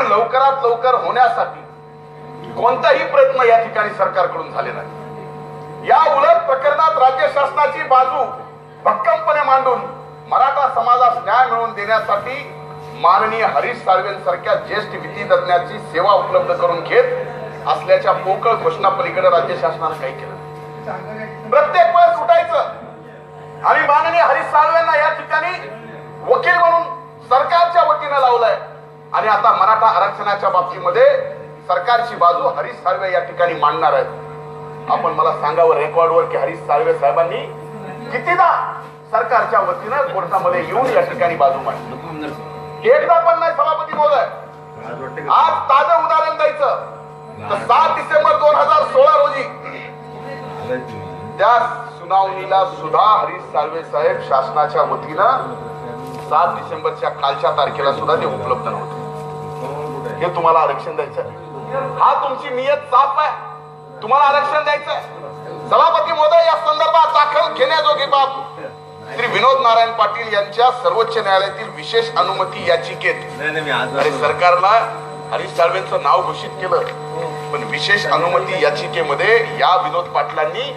लवकरात लवकर होण्यासाठी कोणताही प्रयत्न या ठिकाणी सरकारकडून झाले नाही. या उलट प्रकरणात राज्य शासनाची बाजू भक्कमपणे मांडून मराठा समाजास न्याय मिळवून देण्यासाठी माननीय हरीश साळवेंसारख्या ज्येष्ठ विधितज्ञाची सेवा उपलब्ध करून घेत असल्याच्या पोकळ घोषणा पलीकडे राज्य शासनाने काही केलं? प्रत्येक वेळेस उठायचं आणि माननीय हरीश साळवेंना या ठिकाणी वकील म्हणून सरकारच्या वतीने लावलंय आणि आता मराठा आरक्षणाच्या बाबतीमध्ये सरकारची बाजू हरीश साळवे या ठिकाणी मांडणार आहेत. आपण मला सांगावं रेकॉर्डवर की हरीश साळवे साहेबांनी कितीदा सरकारच्या वतीनं कोर्टामध्ये येऊन या ठिकाणी बाजू मांडली? एकदा पण नाही सभापती महोदय. आज ताजं उदाहरण द्यायचं तर 7 डिसेंबर 2016 रोजी त्या सुनावणीला सुद्धा हरीश साळवे साहेब शासनाच्या वतीनं 7 डिसेंबरच्या कालच्या तारखेला सुद्धा ते उपलब्ध नव्हते. हे तुम्हाला आरक्षण द्यायचं? हा तुमची नियत साफ आहे, तुम्हाला आरक्षण द्यायचंय. सभापती महोदय, या संदर्भात दाखल घेण्याजोगी बाब श्री विनोद नारायण पाटील यांच्या सर्वोच्च न्यायालयातील विशेष अनुमती याचिकेत आणि सरकारला हरीश साळवेंचं नाव घोषित केलं, पण विशेष अनुमती याचिकेमध्ये या विनोद पाटलांनी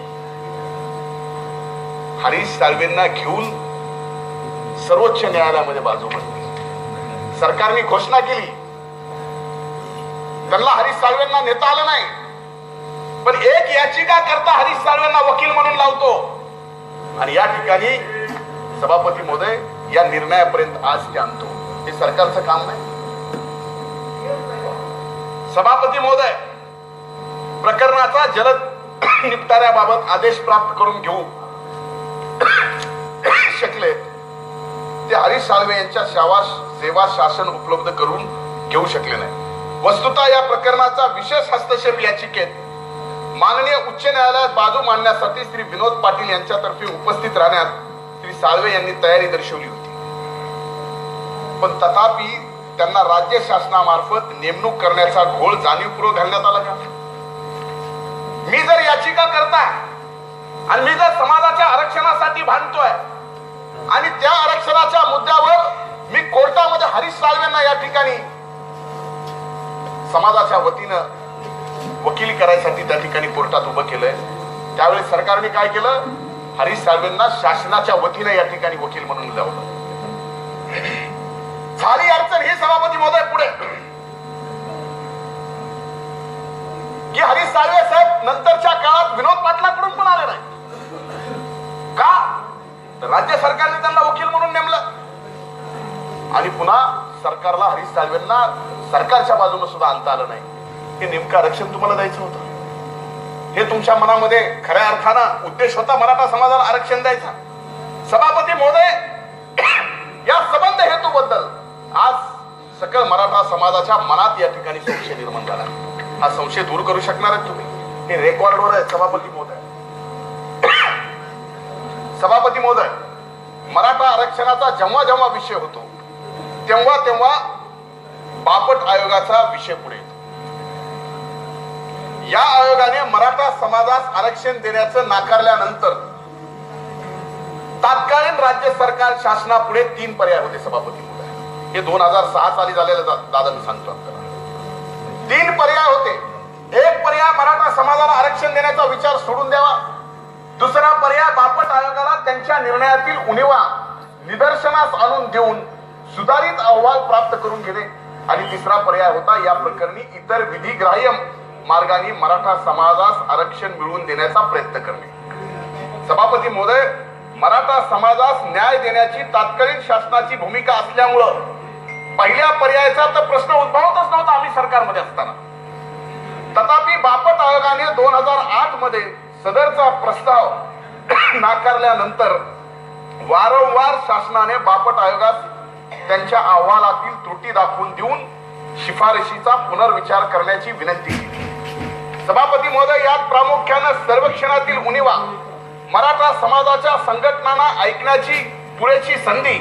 हरीश साळवेंना घेऊन सर्वोच्च न्यायालयामध्ये बाजू मांडली. सरकारने घोषणा केली, त्यांना हरीश साळवेंना नेता आलं नाही, पण एक याचिका करता हरीश साळवेंना वकील म्हणून लावतो. आणि या ठिकाणी सभापती महोदय, या निर्णयापर्यंत आज ते आणतो. हे सरकारचं काम नाही. सभापती महोदय, प्रकरणाचा जलद निपटाऱ्याबाबत आदेश प्राप्त करून घेऊ शकले ते हरीश साळवे यांच्या सेवा शासन उपलब्ध करून घेऊ शकले नाही. वस्तुतः या प्रकरणाचा विशेष हस्तक्षेप याचिकेत माननीय उच्च न्यायालयात बाजू मांडण्यासाठी श्री विनोद पाटील यांच्यातर्फे उपस्थित राहण्यात श्री साळवे यांनी तयारी दर्शवली होती, पण तथापि त्यांना राज्य शासनामार्फत नेमणूक करण्याचा घोळ जाणीवपूर्वक घालण्यात आला का? मी जर याचिका करताय आणि मी जर समाजाच्या आरक्षणासाठी भांडतोय आणि त्या आरक्षणाच्या मुद्द्यावर मी कोर्टामध्ये हरीश साळवेंना या ठिकाणी समाजाच्या वतीनं वकिली करायसाठी त्या ठिकाणी कोर्टात उभं केलंय, त्यावेळेस सरकारने काय केलं? हरीश साळवेंना शासनाच्या वतीनं या ठिकाणी वकील म्हणून लावलं. झाली अडचण ही सभापती महोदय पुढे की हरीश साळवे साहेब नंतरच्या काळात विनोद पाटलाकडून पण आले नाही का? तर राज्य सरकारने त्यांना वकील म्हणून नेमलं आणि पुन्हा सरकारला हरीश साळवेंना सरकारच्या बाजूने सुद्धा आणता आलं नाही. हे नेमकं आरक्षण तुम्हाला द्यायचं होतं? हे तुमच्या मनामध्ये खऱ्या अर्थानं उद्देश होता मराठा समाजाला आरक्षण द्यायचा? सभापती महोदय, या संबंध हेतूबद्दल आज सकल मराठा समाजाच्या मनात या ठिकाणी संशय निर्माण झाला. हा संशय दूर करू शकणार आहेत तुम्ही? हे रेकॉर्डवर आहे सभापती महोदय. सभापती महोदय, मराठा आरक्षणाचा जेव्हा जेव्हा विषय होतो तेव्हा तेव्हा बापट आयोगाचा विषय पुढे येतो. या आयोगाने मराठा समाजास आरक्षण देण्याचं नाकारल्यानंतर तात्कालीन राज्य सरकार शासनापुढे 3 पर्याय होते सभापती महोदय. हे 2006 साली झालेलं दादा मी सांगतो आपल्याला. 3 पर्याय होते. एक पर्याय मराठा समाजाला आरक्षण देण्याचा विचार सोडून द्यावा, दुसरा पर्याय बापट आयोगाला त्यांच्या निर्णयातील उणिवा निदर्शनास आणून देऊन सुधारित अहवाल प्राप्त करून घेणे आणि तिसरा पर्याय होता या प्रकरणी इतर विधिग्राह्य मार्गाने मराठा समाजास आरक्षण मिळवून देण्याचा प्रयत्न करणे. सभापती महोदय, मराठा समाजास न्याय देण्याची तात्कालीन शासनाची भूमिका असल्यामुळं पहिल्या पर्यायाचा तर प्रश्न उद्भवतच नव्हता आम्ही सरकारमध्ये असताना. तथापि बापट आयोगाने 2008 मध्ये सदरचा प्रस्ताव नाकारल्यानंतर वारंवार शासनाने बापट आयोगास त्यांच्या अहवालातील त्रुटी दाखवून देऊन शिफारशीचा पुनर्विचार करण्याची विनंती केली. सभापती महोदय, यात प्रामुख्याने सर्वेक्षणातील उणिवा, मराठा समाजाच्या संघटनांना ऐकण्याची पुरेची संधी,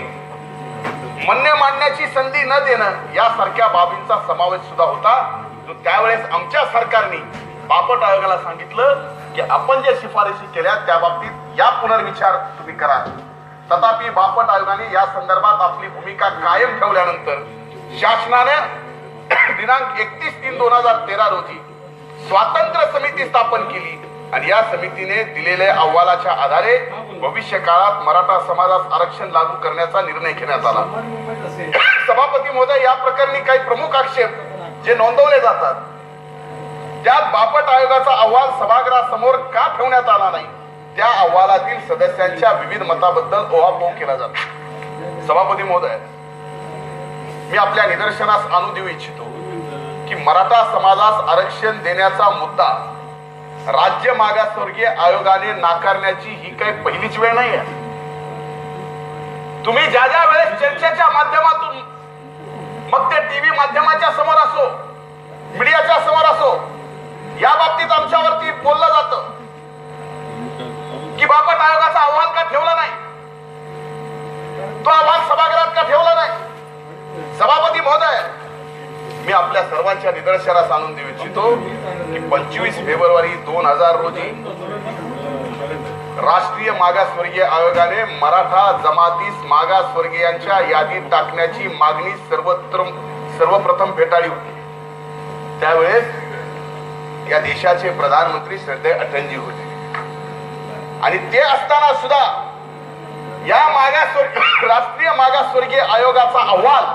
म्हणणे मांडण्याची संधी न देणं यासारख्या बाबींचा समावेश सुद्धा होता, जो त्यावेळेस आमच्या सरकारने बापट आयोगाला सांगितलं की आपण जे शिफारशी केल्या त्या बाबतीत या पुनर्विचार तुम्ही करा. तथापि बापट आयोगाने या संदर्भात आपली भूमिका कायम ठेवल्यानंतर शासनाने दिनांक 31/3/2013 रोजी स्वातंत्र्य समिती स्थापन केली आणि या समितीने दिलेल्या अहवालाच्या आधारे भविष्य काळात मराठा समाजास आरक्षण लागू करण्याचा निर्णय घेण्यात आला. सभापती महोदय, या प्रकरणी काही प्रमुख आक्षेप जे नोंदवले जातात त्यात बापट आयोगाचा अहवाल सभागृहासमोर का ठेवण्यात आला नाही, त्या अहवालातील सदस्यांच्या विविध मताबद्दल ओहापोह केला जातो. सभापती महोदय, मी आपल्या निदर्शनास आणू देऊ इच्छितो की मराठा समाजास आरक्षण देण्याचा मुद्दा राज्य मागासवर्गीय आयोगाने नाकारण्याची ही काही पहिलीच वेळ नाही आहे. तुम्ही ज्या ज्या वेळेस चर्चेच्या माध्यमातून, मग ते टीव्ही माध्यमाच्या समोर असो, मीडियाच्या समोर असो, या बाबतीत आमच्यावरती बोललं जातं की बापट आयोगाचा अहवाल का ठेवला नाही, तो अहवाल सभागृहात का महोदय, मी आपल्या सर्वांच्या निदर्शनास आणून देऊ इच्छितो की 25 फेब्रुवारी 2000 रोजी राष्ट्रीय मागासवर्गीय आयोगाने मराठा जमातीस मागासवर्गीयांच्या यादीत टाकण्याची मागणी सर्वप्रथम फेटाळली होती. त्यावेळेस या देशाचे प्रधानमंत्री श्रद्धेय अटलजी होते आणि ते असताना सुद्धा या राष्ट्रीय मागासवर्गीय आयोगाचा अहवाल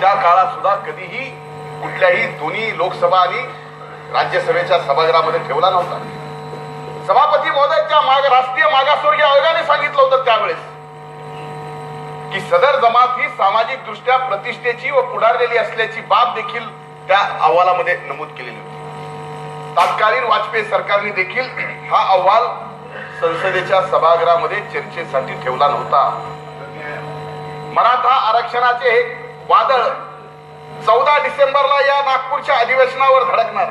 त्या काळात सुद्धा कधीही कुठल्याही दोन्ही लोकसभा आणि राज्यसभेच्या सभागृहामध्ये ठेवला नव्हता. सभापती महोदय, त्या राष्ट्रीय मागासवर्गीय आयोगाने सांगितलं होतं त्यावेळेस की सदर जमात ही सामाजिक दृष्ट्या प्रतिष्ठेची व पुढारलेली असल्याची बाब देखील त्या अहवालामध्ये नमूद केलेली होती. तत्कालीन वाजपेयी सरकारने देखील हा अहवाल संसदेच्या सभागृहामध्ये चर्चेसाठी ठेवला नव्हता. मराठा आरक्षणाचे हे वादळ 14 डिसेंबरला या नागपूरच्या अधिवेशनावर धडकणार.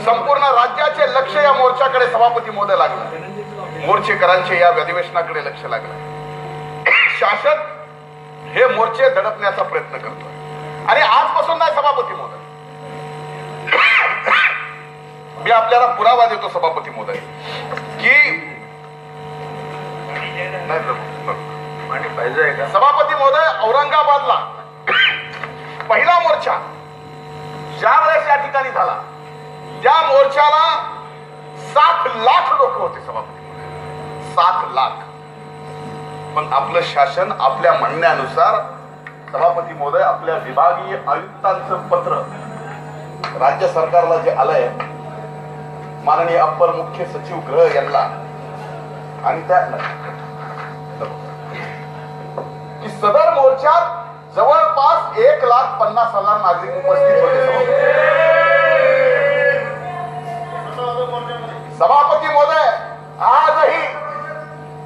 संपूर्ण राज्याचे लक्ष या मोर्चाकडे सभापती महोदय लागलं. मोर्चेकरांचे या अधिवेशनाकडे लक्ष लागलं. शासन हे मोर्चे दडपण्याचा प्रयत्न करतोय आणि आजपासून नाही सभापती महोदय, मी आपल्याला पुरावा देतो सभापती महोदय की सभापती महोदय, औरंगाबादला पहिला मोर्चा ज्या वेळेस या ठिकाणी झाला त्या मोर्चाला 7 लाख लोक होते सभापती महोदय, 7 लाख. पण आपलं शासन आपल्या म्हणण्यानुसार सभापती महोदय आपल्या विभागीय आयुक्तांचं पत्र राज्य सरकारला जे आलंय, माननीय अप्पर मुख्य सचिव गृह यांना, आणि त्यात की सदर मोर्चात जवळपास 1,50,000 नागरिक उपस्थित होते. सभापती महोदय, आजही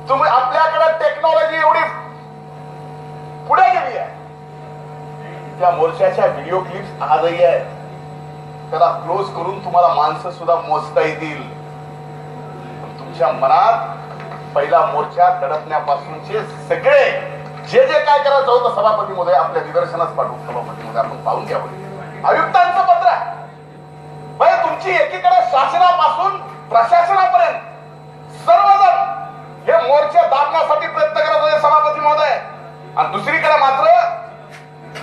तुम्ही आपल्याकडे टेक्नॉलॉजी एवढी पुढे गेली आहे, त्या मोर्चाच्या व्हिडिओ क्लिप्स आजही आहेत. त्याला क्लोज करून तुम्हाला माणसं सुद्धा मोजता येतील. तुमच्या मनात पहिला मोर्चा दडपण्यापासूनचे सगळे जे काय करायचं होतं सभापती महोदय आपल्या निदर्शनास पाठवू. सभापती महोदय आपण पाहून घ्यावं आयुक्तांचं पत्र आहे. तुमची एकीकडे शासनापासून प्रशासनापर्यंत सर्वजण हे मोर्चे दाबण्यासाठी प्रयत्न करत होते सभापती महोदय, आणि दुसरीकडे मात्र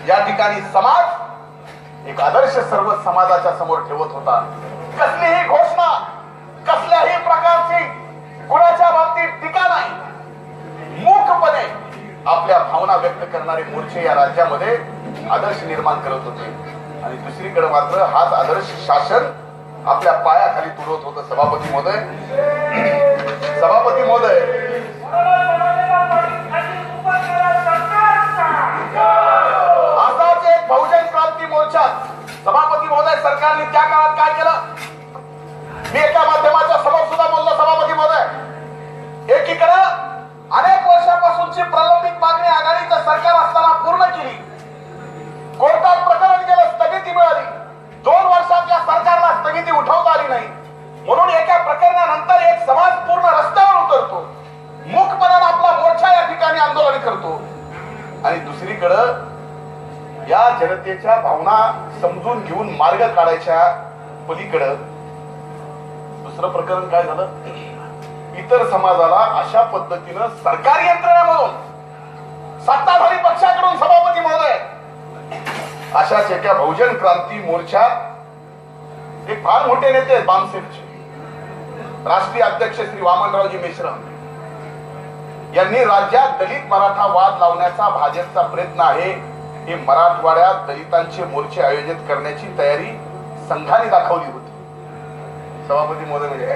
या ठिकाणी समाज एक आदर्श सर्व समाजाच्या समोर ठेवत होता. कसलीही घोषणा, कसल्याही प्रकारची कुणाच्या बाबतीत टीका नाही, मूकपणे आपल्या भावना व्यक्त करणारे मोर्चे या राज्यामध्ये आदर्श निर्माण करत होते. आणि दुसरीकडे मात्र हाच आदर्श शासन आपल्या पायाखाली तुडवत होतं. सभापती महोदय, सभापती महोदय, असाच एक बहुजन क्रांती मोर्चा सभापती महोदय सरकारने त्या काळात काय केलं, मी एका माध्यमाच्या समोर सुद्धा बोललो. सभापती महोदय, एकीकडे अनेक वर्षापासूनची प्रलंबित मागणी आघाडीचं सरकार असताना पूर्ण केली. कोर्टात प्रकरण गेलं, स्थगिती मिळाली. 2 वर्षात या सरकारला स्थगिती उठवता आली नाही. म्हणून एका प्रकरणानंतर एक समाज पूर्ण रस्त्यावर उतरतो, मूकपणाने आपला मोर्चा या ठिकाणी आंदोलन करतो. आणि दुसरीकडं या जनतेच्या भावना समजून घेऊन मार्ग काढायच्या पलीकडं दुसरं प्रकरण काय झालं, इतर समाजाला अशा पद्धतीनं सरकारी यंत्रणेमधून, सत्ताधारी पक्षाकडून सभापती महोदय अशाच एका बहुजन क्रांती मोर्चात एक फार मोठे नेते बामसेफचे राष्ट्रीय अध्यक्ष श्री वामनरावजी मेश्राम यांनी राज्यात दलित मराठा वाद लावण्याचा भाजपचा प्रयत्न आहे, हे मराठवाड्यात दलितांचे मोर्चे आयोजित करण्याची तयारी संघाने दाखवली होती. सभापती महोदय, म्हणजे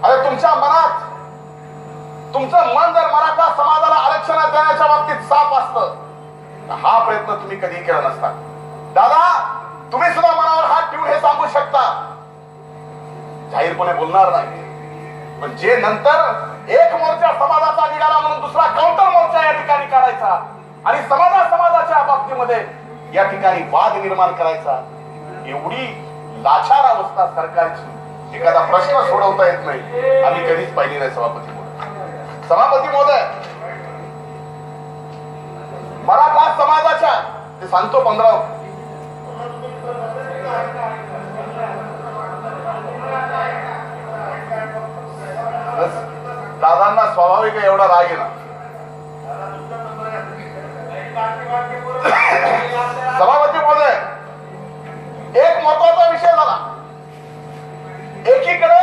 अरे तुमच्या मनात, तुमचं मन जर मराठा समाजाला आरक्षण देण्याच्या बाबतीत साफ असतं, हा प्रयत्न तुम्ही कधी केला नसता. दादा, तुम्ही सुद्धा मनावर हात ठेवून हे सांगू शकता, जाहीरपणे बोलणार नाही, पण जे नंतर एक मोर्चा समाजाचा निघाला म्हणून दुसरा काउंटर मोर्चा या ठिकाणी काढायचा आणि समाजाच्या बाबतीमध्ये या ठिकाणी वाद निर्माण करायचा, एवढी लाचार अवस्था सरकारची, एखादा प्रश्न सोडवता येत नाही, आम्ही कधीच पाहिली नाही. सभापती महोदय, मराठा समाजाच्या, ते सांगतो 15 दादांना स्वाभाविक एवढा राग आहे ना. सभापती महोदय, एक महत्वाचा विषय झाला. एकीकडे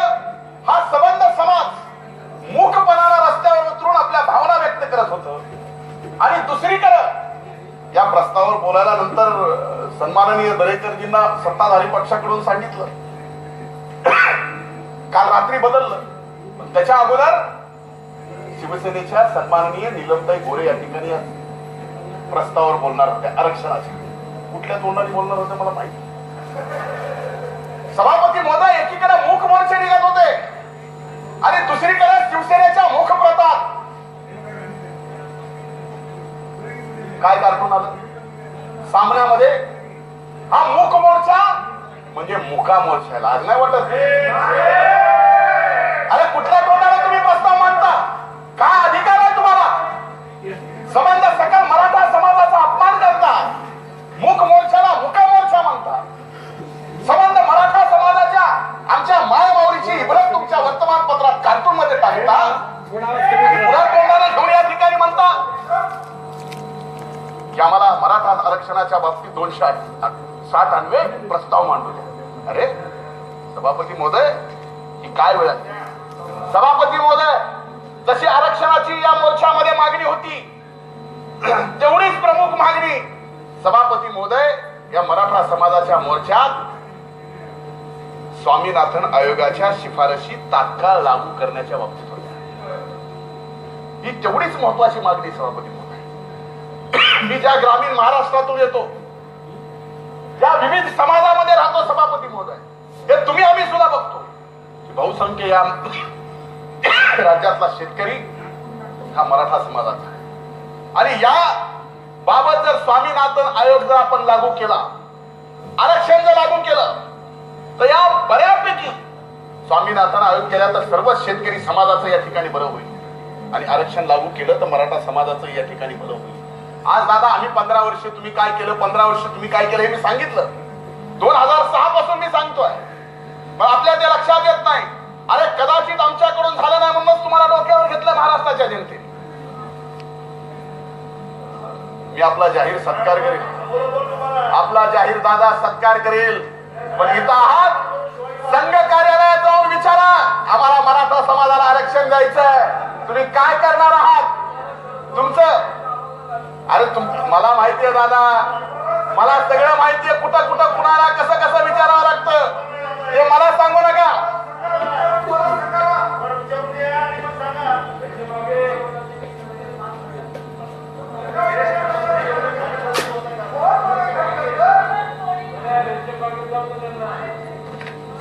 हा सबंध समाज मूकपणाला रस्त्यावर उतरून आपल्या भावना व्यक्त करत होत, आणि दुसरीकडे या प्रस्तावावर बोलायला नंतर सन्माननीय दरेकरजींना सत्ताधारी पक्षाकडून सांगितलं, काल रात्री बदललं, पण त्याच्या अगोदर शिवसेनेच्या सन्माननीय नीलमताई गोरे या ठिकाणी प्रस्तावावर बोलणार होत्या. आरक्षणाच्या कुठल्या तोंडाने बोलणार होते मला माहिती. सभापती महोदय, एकीकडे मूक मोर्चे निघत होते आणि दुसरीकडे शिवसेनेच्या मुखप्रताप. काय कार्टून आलं सामन्यामध्ये? हा मूक मोर्चा म्हणजे मुका मोर्चा. लाज नाही वाटत? अरे कुठल्या तोंडाने तुम्ही प्रस्ताव मांडता? काय अधिकार आहे तुम्हाला? संबंध सकल मराठा समाजाचा अपमान करता, मूक मोर्चाला मुका मोर्चा म्हणता. संबंध मराठा समाजाच्या आमच्या मायमाऊलीची इब्रत तुमच्या वर्तमानपत्रात कार्टून मध्ये टाकता, पुन्हा तोंडाने घेऊन या ठिकाणी म्हणता की आम्हाला मराठा आरक्षणाच्या बाबतीत 260 अन्वे प्रस्ताव मांडले. अरे सभापती महोदय, ही काय वेळ आहे? सभापती महोदय, जशी आरक्षणाची या मोर्चामध्ये मागणी होती, तेवढीच प्रमुख मागणी सभापती महोदय या मराठा समाजाच्या मोर्चात स्वामीनाथन आयोगाच्या शिफारशी तात्काळ लागू करण्याच्या बाबतीत होत्या. ही तेवढीच महत्वाची मागणी सभापती महोदय. मी ज्या ग्रामीण महाराष्ट्रातून येतो, ज्या विविध समाजामध्ये राहतो सभापती महोदय, हे तुम्ही आम्ही सुद्धा बघतो की बहुसंख्य या राज्यातला शेतकरी हा मराठा समाजाचा आहे. आणि या बाबत जर स्वामीनाथन आयोग जर आपण लागू केला, आरक्षण जर लागू केलं, तर या बऱ्यापैकी स्वामीनाथन आयोग केला तर सर्व शेतकरी समाजाचं या ठिकाणी बरं होईल, आणि आरक्षण लागू केलं तर मराठा समाजाचं या ठिकाणी बरं होईल. आज दादा आम्ही 15 वर्ष तुम्ही काय केलं, 15 वर्ष तुम्ही काय केलं हे मी सांगितलं. 2006 पासून मी सांगतोय, पण आपल्या ते लक्षात येत नाही. अरे कदाचित आमच्याकडून झालं नाही म्हणून तुम्हाला डोक्यावर घेतलं महाराष्ट्राच्या जनतेने. मी आपला जाहीर सत्कार करेल, आपला जाहीर दादा सत्कार करेल, पण इथं आहात संघ कार्यालयात जाऊन विचारा, आम्हाला मराठा समाजाला आरक्षण द्यायचंय, तुम्ही काय करणार आहात? तुमचं अरे मला माहितीये दादा, मला सगळं माहितीये, कुठं कुठं कुणाला कसं कसं विचारावं लागतं ते मला सांगू नका.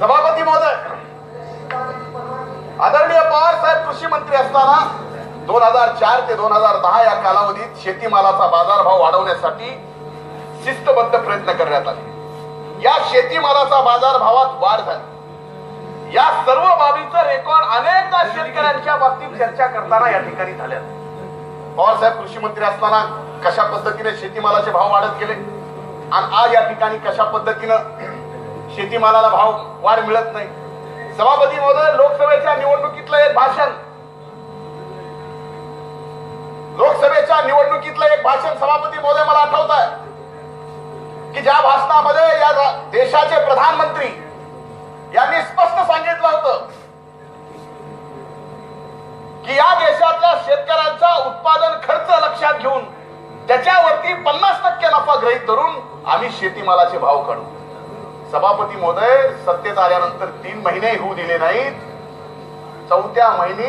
सभापती महोदय, आदरणीय पवार साहेब कृषी मंत्री असताना 2004 ते 2010 या कालावधीत शेतीमालाचा बाजारभाव वाढवण्यासाठी शिस्तबद्ध प्रयत्न करण्यात आले. या शेतीमालाचा बाजारभावात वाढ झाली. या सर्व बाबीचं रेकॉर्ड अनेकदा शेतकऱ्यांच्या बाबतीत चर्चा करताना या ठिकाणी झाल्या. पवार साहेब कृषी मंत्री असताना कशा पद्धतीने शेतीमालाचे भाव वाढत गेले, आणि आज या ठिकाणी कशा पद्धतीनं शेतीमालाला भाव वाढ मिळत नाही. सभापती महोदय, लोकसभेच्या निवडणुकीतलं एक भाषण, लोकसभेच्या निवडणुकीतलं एक भाषण सभापती महोदय मला आठवत आहे की ज्या भाषणामध्ये या देशाचे प्रधानमंत्री यांनी स्पष्ट सांगितलं होतं की या देशातल्या शेतकऱ्यांचा उत्पादन खर्च लक्षात घेऊन त्याच्यावरती 50% नफा गृहीत धरून आम्ही शेतीमालाचे भाव काढू. सभापती महोदय, सत्तेत आल्यानंतर 3 महिने होऊ दिले नाहीत, 4थ्या महिनी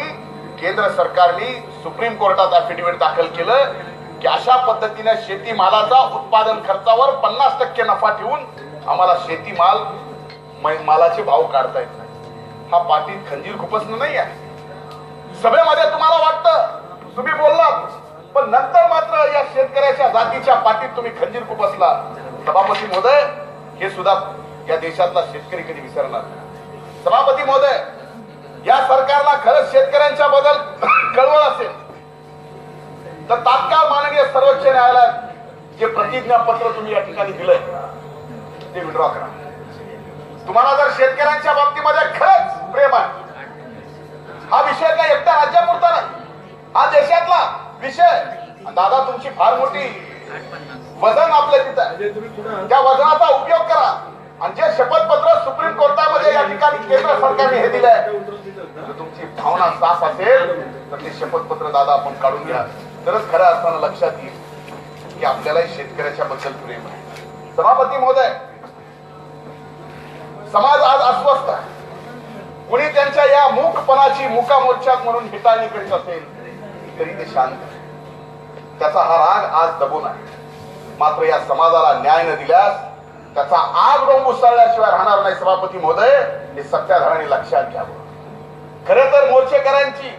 केंद्र सरकारने सुप्रीम कोर्टात अफिडेव्हिट दाखल केलं की अशा पद्धतीने शेतीमालाचा उत्पादन खर्चावर 50% नफा ठेवून आम्हाला शेतीमाल मालाचे भाव काढता येत नाही. हा पाठीत खंजीर खुपसणं नाही आहे. सभेमध्ये तुम्हाला वाटतं तुम्ही बोललात, पण नंतर मात्र या शेतकऱ्याच्या जातीच्या पाठीत तुम्ही खंजीर खुपसला. सभापती महोदय, हे सुद्धा या देशातला शेतकरी कधी विसरणार. सभापती महोदय, या सरकारला खरंच शेतकऱ्यांच्या बद्दल कळवळ असेल तर तात्काळ माननीय सर्वोच्च न्यायालयात जे प्रतिज्ञापत्र तुम्ही या ठिकाणी दिलंय ते विड्रॉ करा. तुम्हाला जर शेतकऱ्यांच्या बाबतीमध्ये खरंच प्रेम आहे, हा विषय काय एकट्या राज्यापुरता नाही, हा देशातला विषय. दादा तुमची फार मोठी वजन आपल्या तिथं आहे, त्या वजनाचा उपयोग करा. आणि जे शपथपत्र सुप्रीम कोर्टामध्ये या ठिकाणी केंद्र सरकारने हे दिलंय, जर तुमची भावना साफ असेल तर ते शपथपत्र दादा आपण काढून घ्या. तरच खऱ्या अर्थानं लक्षात येईल की आपल्यालाही शेतकऱ्याच्या बद्दल प्रेम आहे. सभापती महोदय, समाज आज अस्वस्थ आहे. कुणी त्यांच्या या मूकपणाची मुका मोर्चात म्हणून हिटाळणी करीत असेल तरी ते शांत आहे. त्याचा हा राग आज दबून आहे. मात्र या समाजाला न्याय न दिल्यास त्याचा आग डोंब उसळल्याशिवाय राहणार नाही. सभापती महोदय, हे सत्ताधाऱ्यांनी लक्षात घ्यावं. खरे तर मोर्चेकरांची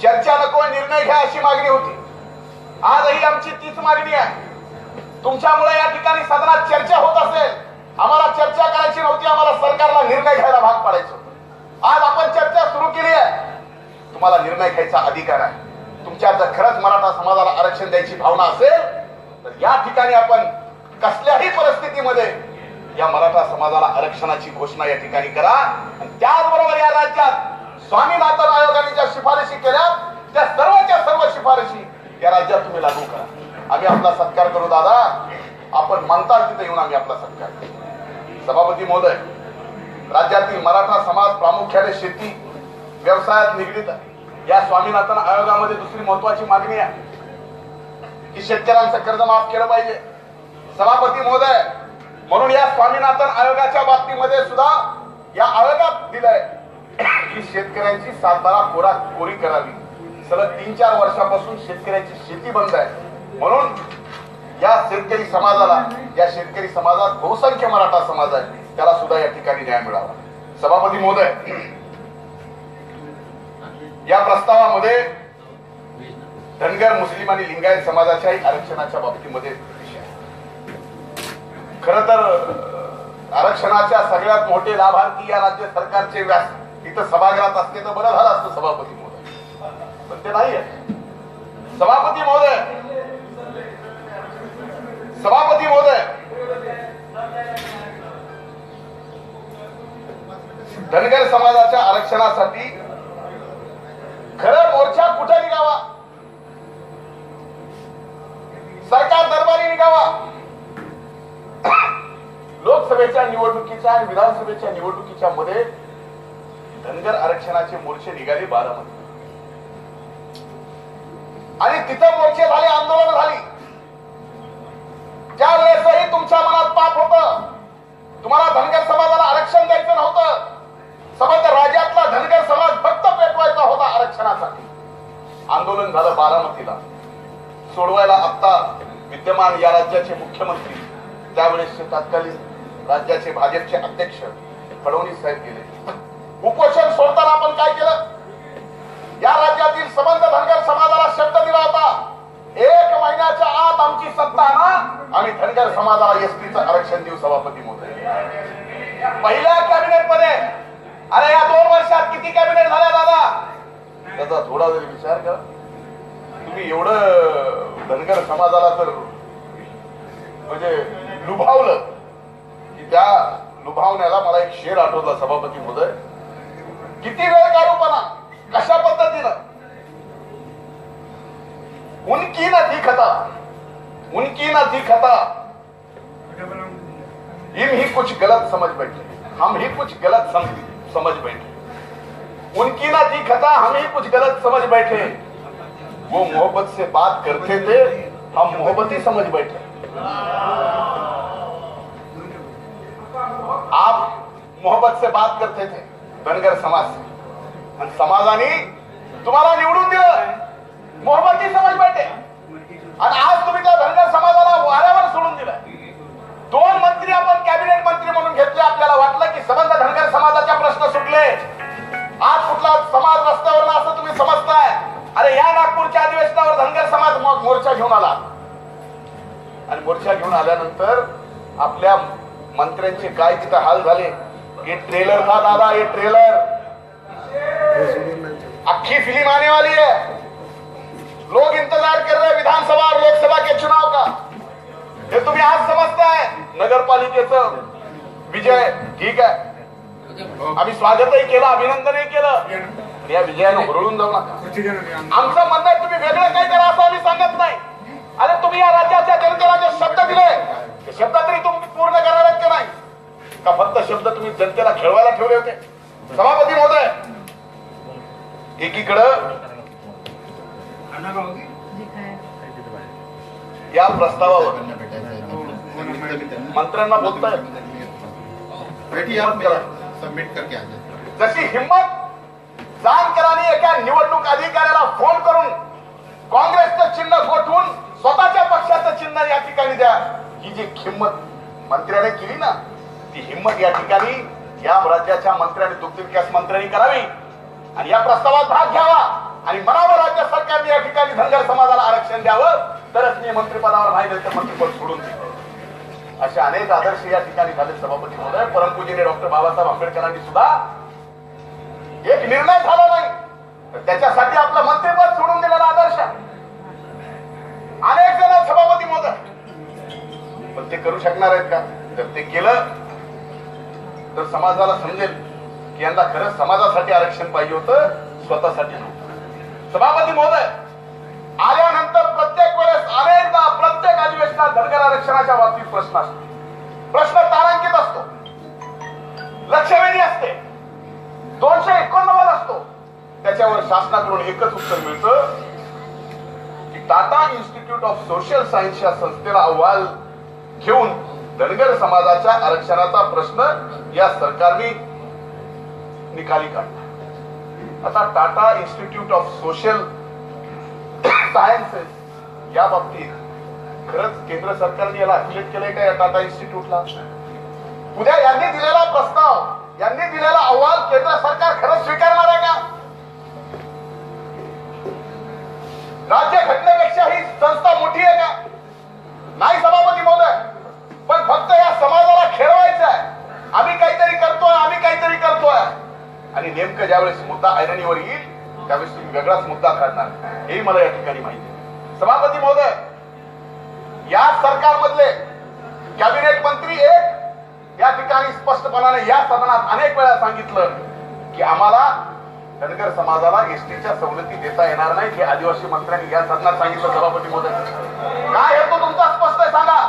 चर्चा नको, निर्णय घ्या अशी मागणी होती. आजही आमची तीच मागणी आहे. तुमच्यामुळे या ठिकाणी सदनात चर्चा होत असेल, आम्हाला चर्चा करायची नव्हती, आम्हाला सरकारला निर्णय घ्यायला भाग पाडायचं होतं. आज आपण चर्चा सुरू केली आहे. तुम्हाला निर्णय घ्यायचा अधिकार आहे. तुमच्या जर खरंच मराठा समाजाला आरक्षण द्यायची भावना असेल तर या ठिकाणी आपण कसल्याही परिस्थितीमध्ये या मराठा समाजाला आरक्षणाची घोषणा या ठिकाणी करा. आणि त्याचबरोबर या राज्यात स्वामीनाथन आयोगाने ज्या शिफारशी केल्या त्या सर्वच्या सर्व शिफारशी या राज्यात तुम्ही लागू करा. आम्ही आपला सत्कार करू दादा, आपण म्हणताल तिथे येऊन आम्ही आपला सत्कार करू. सभापती महोदय, राज्यातील मराठा समाज प्रामुख्याने शेती व्यवसायात निगडीत आहे. या स्वामीनाथन आयोगामध्ये दुसरी महत्वाची मागणी आहे की शेतकऱ्यांचं कर्ज माफ केलं पाहिजे. सभापती महोदय, म्हणून या स्वामीनाथन आयोगाच्या बाबतीमध्ये सुद्धा या आयोगात दिलंय की शेतकऱ्यांची सातबारा कोरी करावी. सलग 3-4 वर्षापासून शेतकऱ्यांची शेती बंद आहे. म्हणून या शेतकरी समाजात बहुसंख्य मराठा समाज आहे, त्याला सुद्धा या ठिकाणी न्याय मिळावा. सभापती महोदय, या प्रस्तावामध्ये धनगर, मुस्लिम आणि लिंगायत समाजाच्याही आरक्षणाच्या बाबतीमध्ये विषय आहे. खर तर आरक्षणाच्या सगळ्यात मोठे लाभार्थी या राज्य सरकारचे व्यास इथं सभागृहात असते तर बरं झालं असतं सभापती महोदय, पण ते नाही आहे. सभापती महोदय, धनगर समाजाच्या आरक्षणासाठी खरं मोर्चा कुठे निघावा, सरकार दरबारी निघावा. लोकसभेच्या निवडणुकीच्या आणि विधानसभेच्या निवडणुकीच्या मध्ये धनगर आरक्षणाचे मोर्चे निघाले बारामती आणि तिथं मोर्चे झाले, आंदोलन झाली. त्यावेळेसही तुमच्या मनात पाप होतं, तुम्हाला धनगर समाजाला आरक्षण द्यायचं नव्हतं. समग्र राज्यातला धनगर समाज फक्त पेटवायचा होता आरक्षणासाठी. आंदोलन झालं बारामतीला. सोडवायला आता विद्यमान या राज्याचे मुख्यमंत्री, त्यावेळेसचे तत्कालीन राज्याचे भाजपचे अध्यक्ष फडणवीस साहेब गेले. उपोषण सोडताना आपण काय केलं, या राज्यातील संबंध धनगर समाजाला शब्द दिला होता, 1 महिन्याच्या आत आमची सत्ता ना आम्ही धनगर समाजाला एसटीचं आरक्षण देऊ. सभापती महोदय, पहिल्या कॅबिनेट मध्ये, अरे या 2 वर्षात किती कॅबिनेट झाल्या दादा, त्याचा थोडा जरी विचार करा. तुम्ही एवढं धनगर समाजाला तर म्हणजे लुभावलं की त्या लुभावण्याला मला एक शेर आठवला. सभापती महोदय, किती वेळ काढूपणा, कशा पद्धतीनं उनकी ना दिखता हम ही कुछ गलत समझ बैठे, हम ही कुछ गलत समझ बैठे. उनकी ना दिखता हम ही कुछ गलत समझ बैठे. वो मोहब्बत से बात करते थे, हम मोहब्बती समझ बैठे. आप मोहब्बत से बात करते थे धनगर समाज से, आणि समाजाने तुम्हाला निवडून दिलं, मोहब्बती समज बैठे. आणि आज तुम्ही त्या धनगर समाजाला वाऱ्यावर सोडून दिलं. 2 मंत्री आपण कॅबिनेट मंत्री म्हणून घेतले. आपल्याला वाटलं की संबंध धनगर समाजाच्या प्रश्न सुटले. आज कुठला समाज रस्त्यावर असं तुम्ही समजताय. अरे या नागपूरच्या अधिवेशनावर धनगर समाज मोर्चा घेऊन आला आणि मोर्चा घेऊन आल्यानंतर आपल्या मंत्र्यांचे काय तिथं हाल झाले. ये ट्रेलर था दादा, ये ट्रेलर, अख्खी फिल्म आने वाली है. लोग इंतजार कर रहे विधानसभा और लोकसभा के चुनाव का। हे तुम्ही आज समजताय नगरपालिकेचं विजय ठीक आहे, आम्ही स्वागतही केलं, अभिनंदनही केलं, या विजयानं हुरळून जाऊ नका। आमचं म्हणणं आहे तुम्ही वेगळं काय करा असं आम्ही सांगत नाही। अरे तुम्ही या राज्याच्या जनतेला जे शब्द दिले ते शब्द तरी तुम्ही पूर्ण करावेत की नाही का फक्त शब्द तुम्ही जनतेला खेळवायला ठेवले होते? सभापती महोदय, एकीकडं या प्रस्तावावर मंत्र्यांना बोलताय सबमिट करके जशी हिम्मत जानकरांनी एका निवडणूक अधिकाऱ्याला फोन करून काँग्रेसचं चिन्ह गोठवून स्वतःच्या पक्षाचं चिन्ह या ठिकाणी द्या, ही जी हिम्मत मंत्र्याने केली ना, ती हिम्मत या ठिकाणी या राज्याच्या मंत्र्यांनी, दुग्ध विकास मंत्र्यांनी करावी आणि या प्रस्तावात भाग घ्यावा आणि म्हणावं राज्य सरकारने या ठिकाणी धनगर समाजाला आरक्षण द्यावं, तरच मी मंत्रिपदावर नाही तर मंत्रिपद सोडून देतो। असे अनेक आदर्श या ठिकाणी झाले सभापती महोदय। परमपूजनीय डॉक्टर बाबासाहेब आंबेडकरांनी सुद्धा एक निर्णय झाला नाही तर त्याच्यासाठी आपलं मंत्रिपद सोडून दिलेला आदर्श अनेक जण सभापती महोदय, पण ते करू शकणार आहेत का? जर ते केलं तर समाजाला समजेल की यांना खरंच समाजासाठी आरक्षण पाहिजे होतं, स्वतःसाठी नव्हतं। सभापती महोदय, आल्यानंतर प्रत्येक वेळेस अनेकदा प्रत्येक अधिवेशनात धनगर आरक्षणाच्या बाबतीत प्रश्न असतो, प्रश्न तारांकित असतो, लक्षवेधी असते, 289 असतो, त्याच्यावर शासनाकडून एकच उत्तर मिळतं की Tata institute of social science या संस्थेला अहवाल घेऊन धनगर समाजाच्या आरक्षणाचा प्रश्न या सरकारने निकाली काढला। आता Tata institute of social sciences या बाबतीत खरंच केंद्र सरकारने याला अफिलिएट केलंय का या टाटा इन्स्टिट्यूटला? उद्या यांनी दिलेला प्रस्ताव, यांनी दिलेला अहवाल केंद्र सरकार खरंच स्वीकारणार आहे का? राज्य घटनेपेक्षा ही संस्था मोठी आहे का? नाही सभापती महोदय, पण फक्त या समाजाला खेळवायचं आहे, आम्ही काहीतरी करतोय, आम्ही काहीतरी करतोय, आणि नेमकं ज्यावेळेस मुद्दा ऐरणीवर येईल त्यावेळेस तुम्ही वेगळाच मुद्दा काढणार, हे मला या ठिकाणी माहिती आहे। सभापती महोदय, या सरकारमधले कॅबिनेट मंत्री एक या ठिकाणी स्पष्टपणाने या सदनात अनेक वेळा सांगितलं की आम्हाला धनगर समाजाला एसटीच्या सवलती देता येणार नाही, हे आदिवासी मंत्र्यांनी या सदनात सांगितलं। सभापती महोदय, काय हेतू तुमचा स्पष्ट आहे सांगा?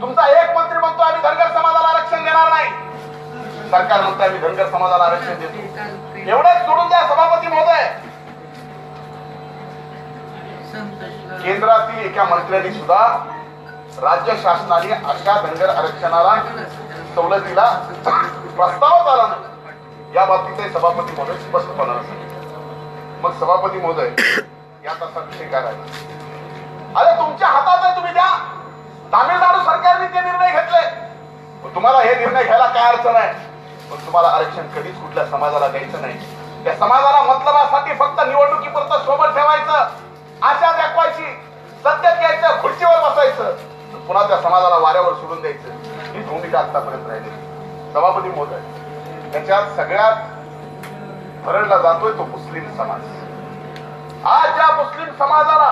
तुमचा एक मंत्री म्हणतो आम्ही धनगर समाजाला आरक्षण देणार नाही, सरकार म्हणतो आम्ही धनगर समाजाला आरक्षण देतो। एवढंच सोडून द्या सभापती महोदय, केंद्रातील एका मंत्र्यांनी सुद्धा राज्य शासनाने अशा धनगर आरक्षणाला सवलतीला प्रस्ताव आला नाही या बाबतीत सभापती महोदय स्पष्टपणे सांगितलं। मग सभापती महोदय, यात असा विषय काय राहिला? अरे तुमच्या हातात आहे, तुम्ही द्या। तामिळनाडू सरकारने ते निर्णय घेतले, तुम्हाला हे निर्णय घ्यायला काय अडचण आहे? पण तुम्हाला आरक्षण कधीच कुठल्या समाजाला द्यायचं नाही, त्या समाजाला मतलबासाठी फक्त निवडणुकीपुरतं सोबत ठेवायचं, आशा दाखवायची, सत्तेत घ्यायचं, खुर्चीवर बसायचं, पुन्हा त्या समाजाला वाऱ्यावर सोडून द्यायचं, ही भूमिका आतापर्यंत राहिली। सभापती महोदय, त्याच्यात सगळ्यात भरडला जातोय तो मुस्लिम समाज। आज ज्या मुस्लिम समाजाला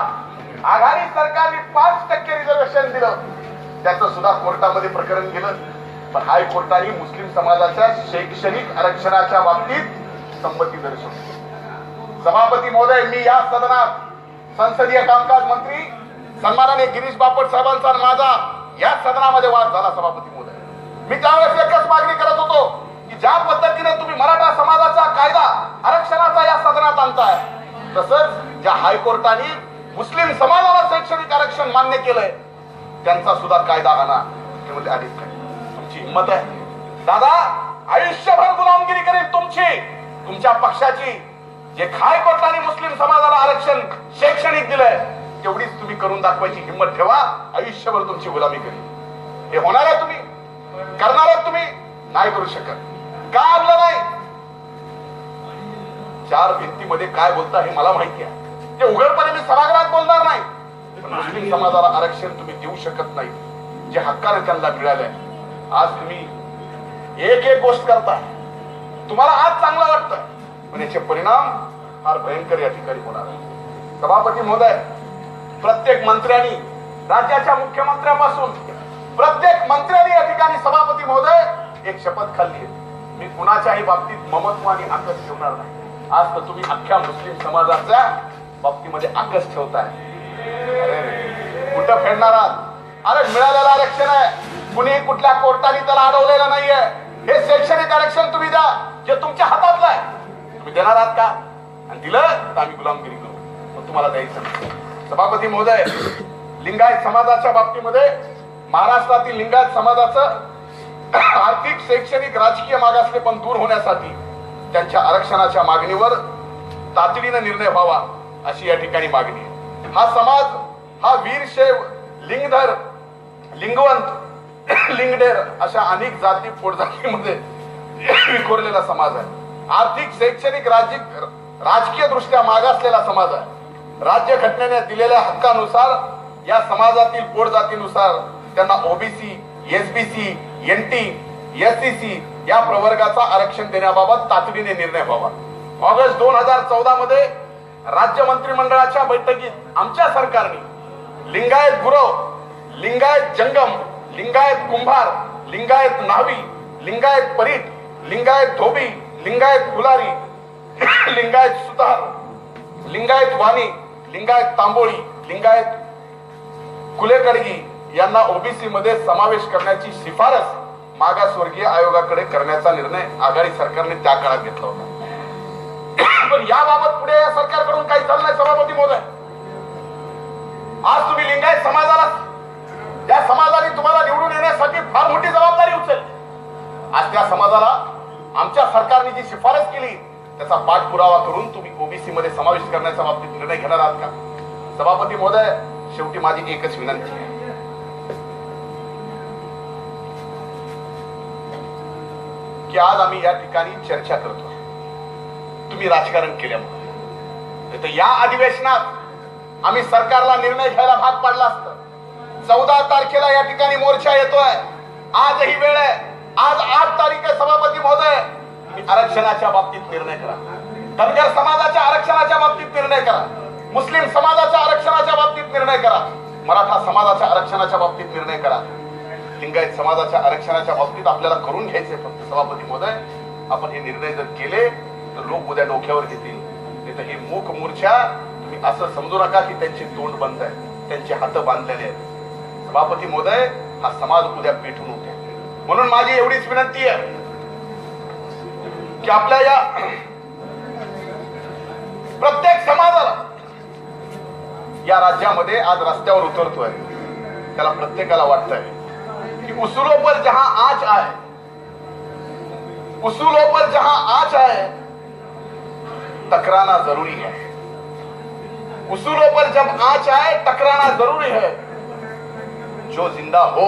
आघाडी सरकारने 5% रिझर्वेशन दिलं, त्याचं सुद्धा कोर्टामध्ये प्रकरण गेलं, पण हायकोर्टाने मुस्लिम समाजाच्या शैक्षणिक आरक्षणाच्या बाबतीत संमती दर्शवली। सभापती महोदय, मी या सदनात संसदीय कामकाज मंत्री सन्माननीय गिरीश बापट साहेबांचा माझा या सदनामध्ये वाद झाला। सभापती महोदय, मी त्यावेळेस एकच मागणी करत होतो की ज्या पद्धतीने तुम्ही मराठा समाजाचा कायदा आरक्षणाचा या सदनात आणताय, तसंच ज्या हायकोर्टाने मुस्लिम समाजाला शैक्षणिक आरक्षण मान्य केलंय त्यांचा सुद्धा कायदा आणा। म्हणजे आधीच तुमची हिंमत आहे दादा, आयुष्यभर गुलामगिरी करेल तुमची, तुमच्या पक्षाची। जे हायकोर्टाने मुस्लिम समाजाला आरक्षण शैक्षणिक दिलंय तेवढीच तुम्ही करून दाखवायची हिंमत ठेवा, आयुष्यभर तुमची गुलामी करेल। हे होणार आहे, तुम्ही करणार आहे, तुम्ही नाही करू शकत। का आणलं नाही? 4 भिंतीमध्ये काय बोलता हे मला माहिती आहे, ते उघडपणे मी सभागृहात बोलणार नाही, पण मुस्लिम समाजाला आरक्षण तुम्ही देऊ शकत नाही जे हक्काने त्यांना मिळालंय। आज तुम्ही एक एक गोष्ट करताय, तुम्हाला आज चांगलं वाटतं, पण याचे परिणाम फार भयंकर या ठिकाणी होणार आहे। सभापती महोदय, प्रत्येक मंत्र्यांनी, राज्याच्या मुख्यमंत्र्यापासून प्रत्येक मंत्र्यांनी या ठिकाणी सभापती महोदय एक शपथ खाल्ली आहे. मी कुणाच्याही बाबतीत ममत्व आणि आकस ठेवणार नाही. आज तर तुम्ही अख्ख्या मुस्लिम समाजाच्या बाबतीमध्ये आकस ठेवताय. कुठं फेडणार आहात? अरे मिळालेलं आरक्षण आहे, कुणी कुठल्या कोर्टाने त्याला अडवलेलं नाहीये. हे शैक्षणिक आरक्षण तुम्ही द्या जे तुमच्या हातातलं आहे. तुम्ही देणार आहात का? आणि दिलं तर आम्ही गुलामगिरी करू, पण तुम्हाला द्यायचं नाही. सभापती महोदय, लिंगायत समाजाच्या बाबतीमध्ये महाराष्ट्रातील लिंगायत समाजाचं आर्थिक, शैक्षणिक, राजकीय मागासलेपण दूर होण्यासाठी त्यांच्या आरक्षणाच्या मागणीवर तातडीने निर्णय व्हावा अशी या ठिकाणी मागणी आहे. हा समाज हा वीरशैव, लिंगधर, लिंगवंत, लिंगडेर अशा अनेक जाती पोटजातीमध्ये विखुरलेला समाज आहे. आर्थिक, शैक्षणिक, राजकीय दृष्ट्या मागासलेला समाज आहे. राज्य घटनेने दिलेल्या हक्कानुसार या समाजातील पोटजातीनुसार त्यांना ओबीसी, एसबीसी, एनटी, एससीसी या प्रवर्गाचा आरक्षण देण्याबाबत तातडीने निर्णय व्हावा. ऑगस्ट 2014 मध्ये राज्य मंत्रिमंडळाच्या बैठकीत आमच्या सरकारने लिंगायत गुरव, लिंगायत जंगम, लिंगायत कुंभार, लिंगायत न्हावी, लिंगायत परीट, लिंगायत धोबी, लिंगायत फुलारी, लिंगायत सुतार, लिंगायत वाणी, लिंगायत तांबोळी, लिंगायत कुलेकडगी यांना ओबीसी मध्ये समावेश करण्याची शिफारस मागासवर्गीय आयोगाकडे करण्याचा निर्णय आघाडी सरकारने त्या काळात घेतला होता. पण याबाबत पुढे या सरकारकडून काही झालं नाही. सभापती महोदय, आज तुम्ही लिंगायत समाजाला, त्या समाजाने तुम्हाला निवडून येण्यासाठी फार मोठी जबाबदारी उचलली. आज त्या समाजाला आमच्या सरकारने जी शिफारस केली त्याचा पाठपुरावा करून तुम्ही ओबीसी मध्ये समावेश करण्याच्या बाबतीत निर्णय घेणार आहात का? सभापती महोदय, शेवटी माझी एकच विनंती आहे की आज आम्ही या ठिकाणी चर्चा करतो, तुम्ही राजकारण केल्यामुळे. तर या अधिवेशनात आम्ही सरकारला निर्णय घ्यायला भाग पाडला असतं. 14 तारखेला या ठिकाणी मोर्चा येतोय. आजही वेळ आहे. आज 8 तारीख आहे. सभापती महोदय, तुम्ही आरक्षणाच्या बाबतीत निर्णय करा. धनगर समाजाच्या आरक्षणाच्या बाबतीत निर्णय करा. मुस्लिम समाजाच्या आरक्षणाच्या बाबतीत निर्णय करा. मराठा समाजाच्या आरक्षणाच्या बाबतीत निर्णय करा. लिंगायत समाजाच्या आरक्षणाच्या बाबतीत आपल्याला करून घ्यायचे. फक्त सभापती महोदय, आपण हे निर्णय जर केले तर लोक उद्या डोक्यावर घेतील. नाही तर ही मूक मूर्छा, तुम्ही असं समजू नका की त्यांचे तोंड बंद आहे, त्यांचे हात बांधलेले आहेत. सभापती महोदय, हा समाज उद्या पेटून उठेल. म्हणून माझी एवढीच विनंती आहे की आपल्या या प्रत्येक समाजाला या राज्यामध्ये आज रस्त्यावर उतरतोय, त्याला प्रत्येकाला वाटतंय कि उसूलों पर जहां आंच आए, उसूलों पर जहां आंच आए टकराना जरूरी है. उसूलों पर जब आंच आए टकराना जरूरी है. जो जिंदा हो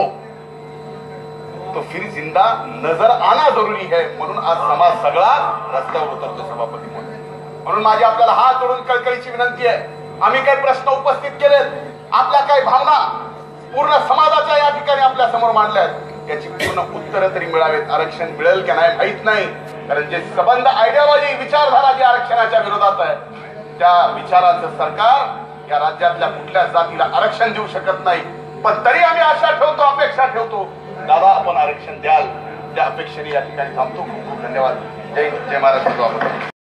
तो फिर जिंदा नजर आना जरूरी है. म्हणून आज समाज सगळा रस्त्यावर उतरतो. सभापती महोदय, म्हणून माझी आपल्याला हात जोडून कळकळीची विनंती आहे. आम्ही काही प्रश्न उपस्थित केलेत, आपल्या काही भावना पूर्ण समाजाच्या या ठिकाणी आपल्या समोर मांडल्यात, याची पूर्ण उत्तरं तरी मिळावेत. आरक्षण मिळेल की नाही माहित नाही, कारण जे सबंध आयडिओलॉजी, विचारधारा जी आरक्षणाच्या विरोधात आहे, त्या विचाराचं सरकार या राज्यातल्या कुठल्याच जातीला आरक्षण देऊ शकत नाही. पण तरी आम्ही आशा ठेवतो, अपेक्षा ठेवतो, दादा आपण आरक्षण द्याल. त्या अपेक्षेने या ठिकाणी थांबतो. खूप खूप धन्यवाद. जय हिंद, जय महाराष्ट्र.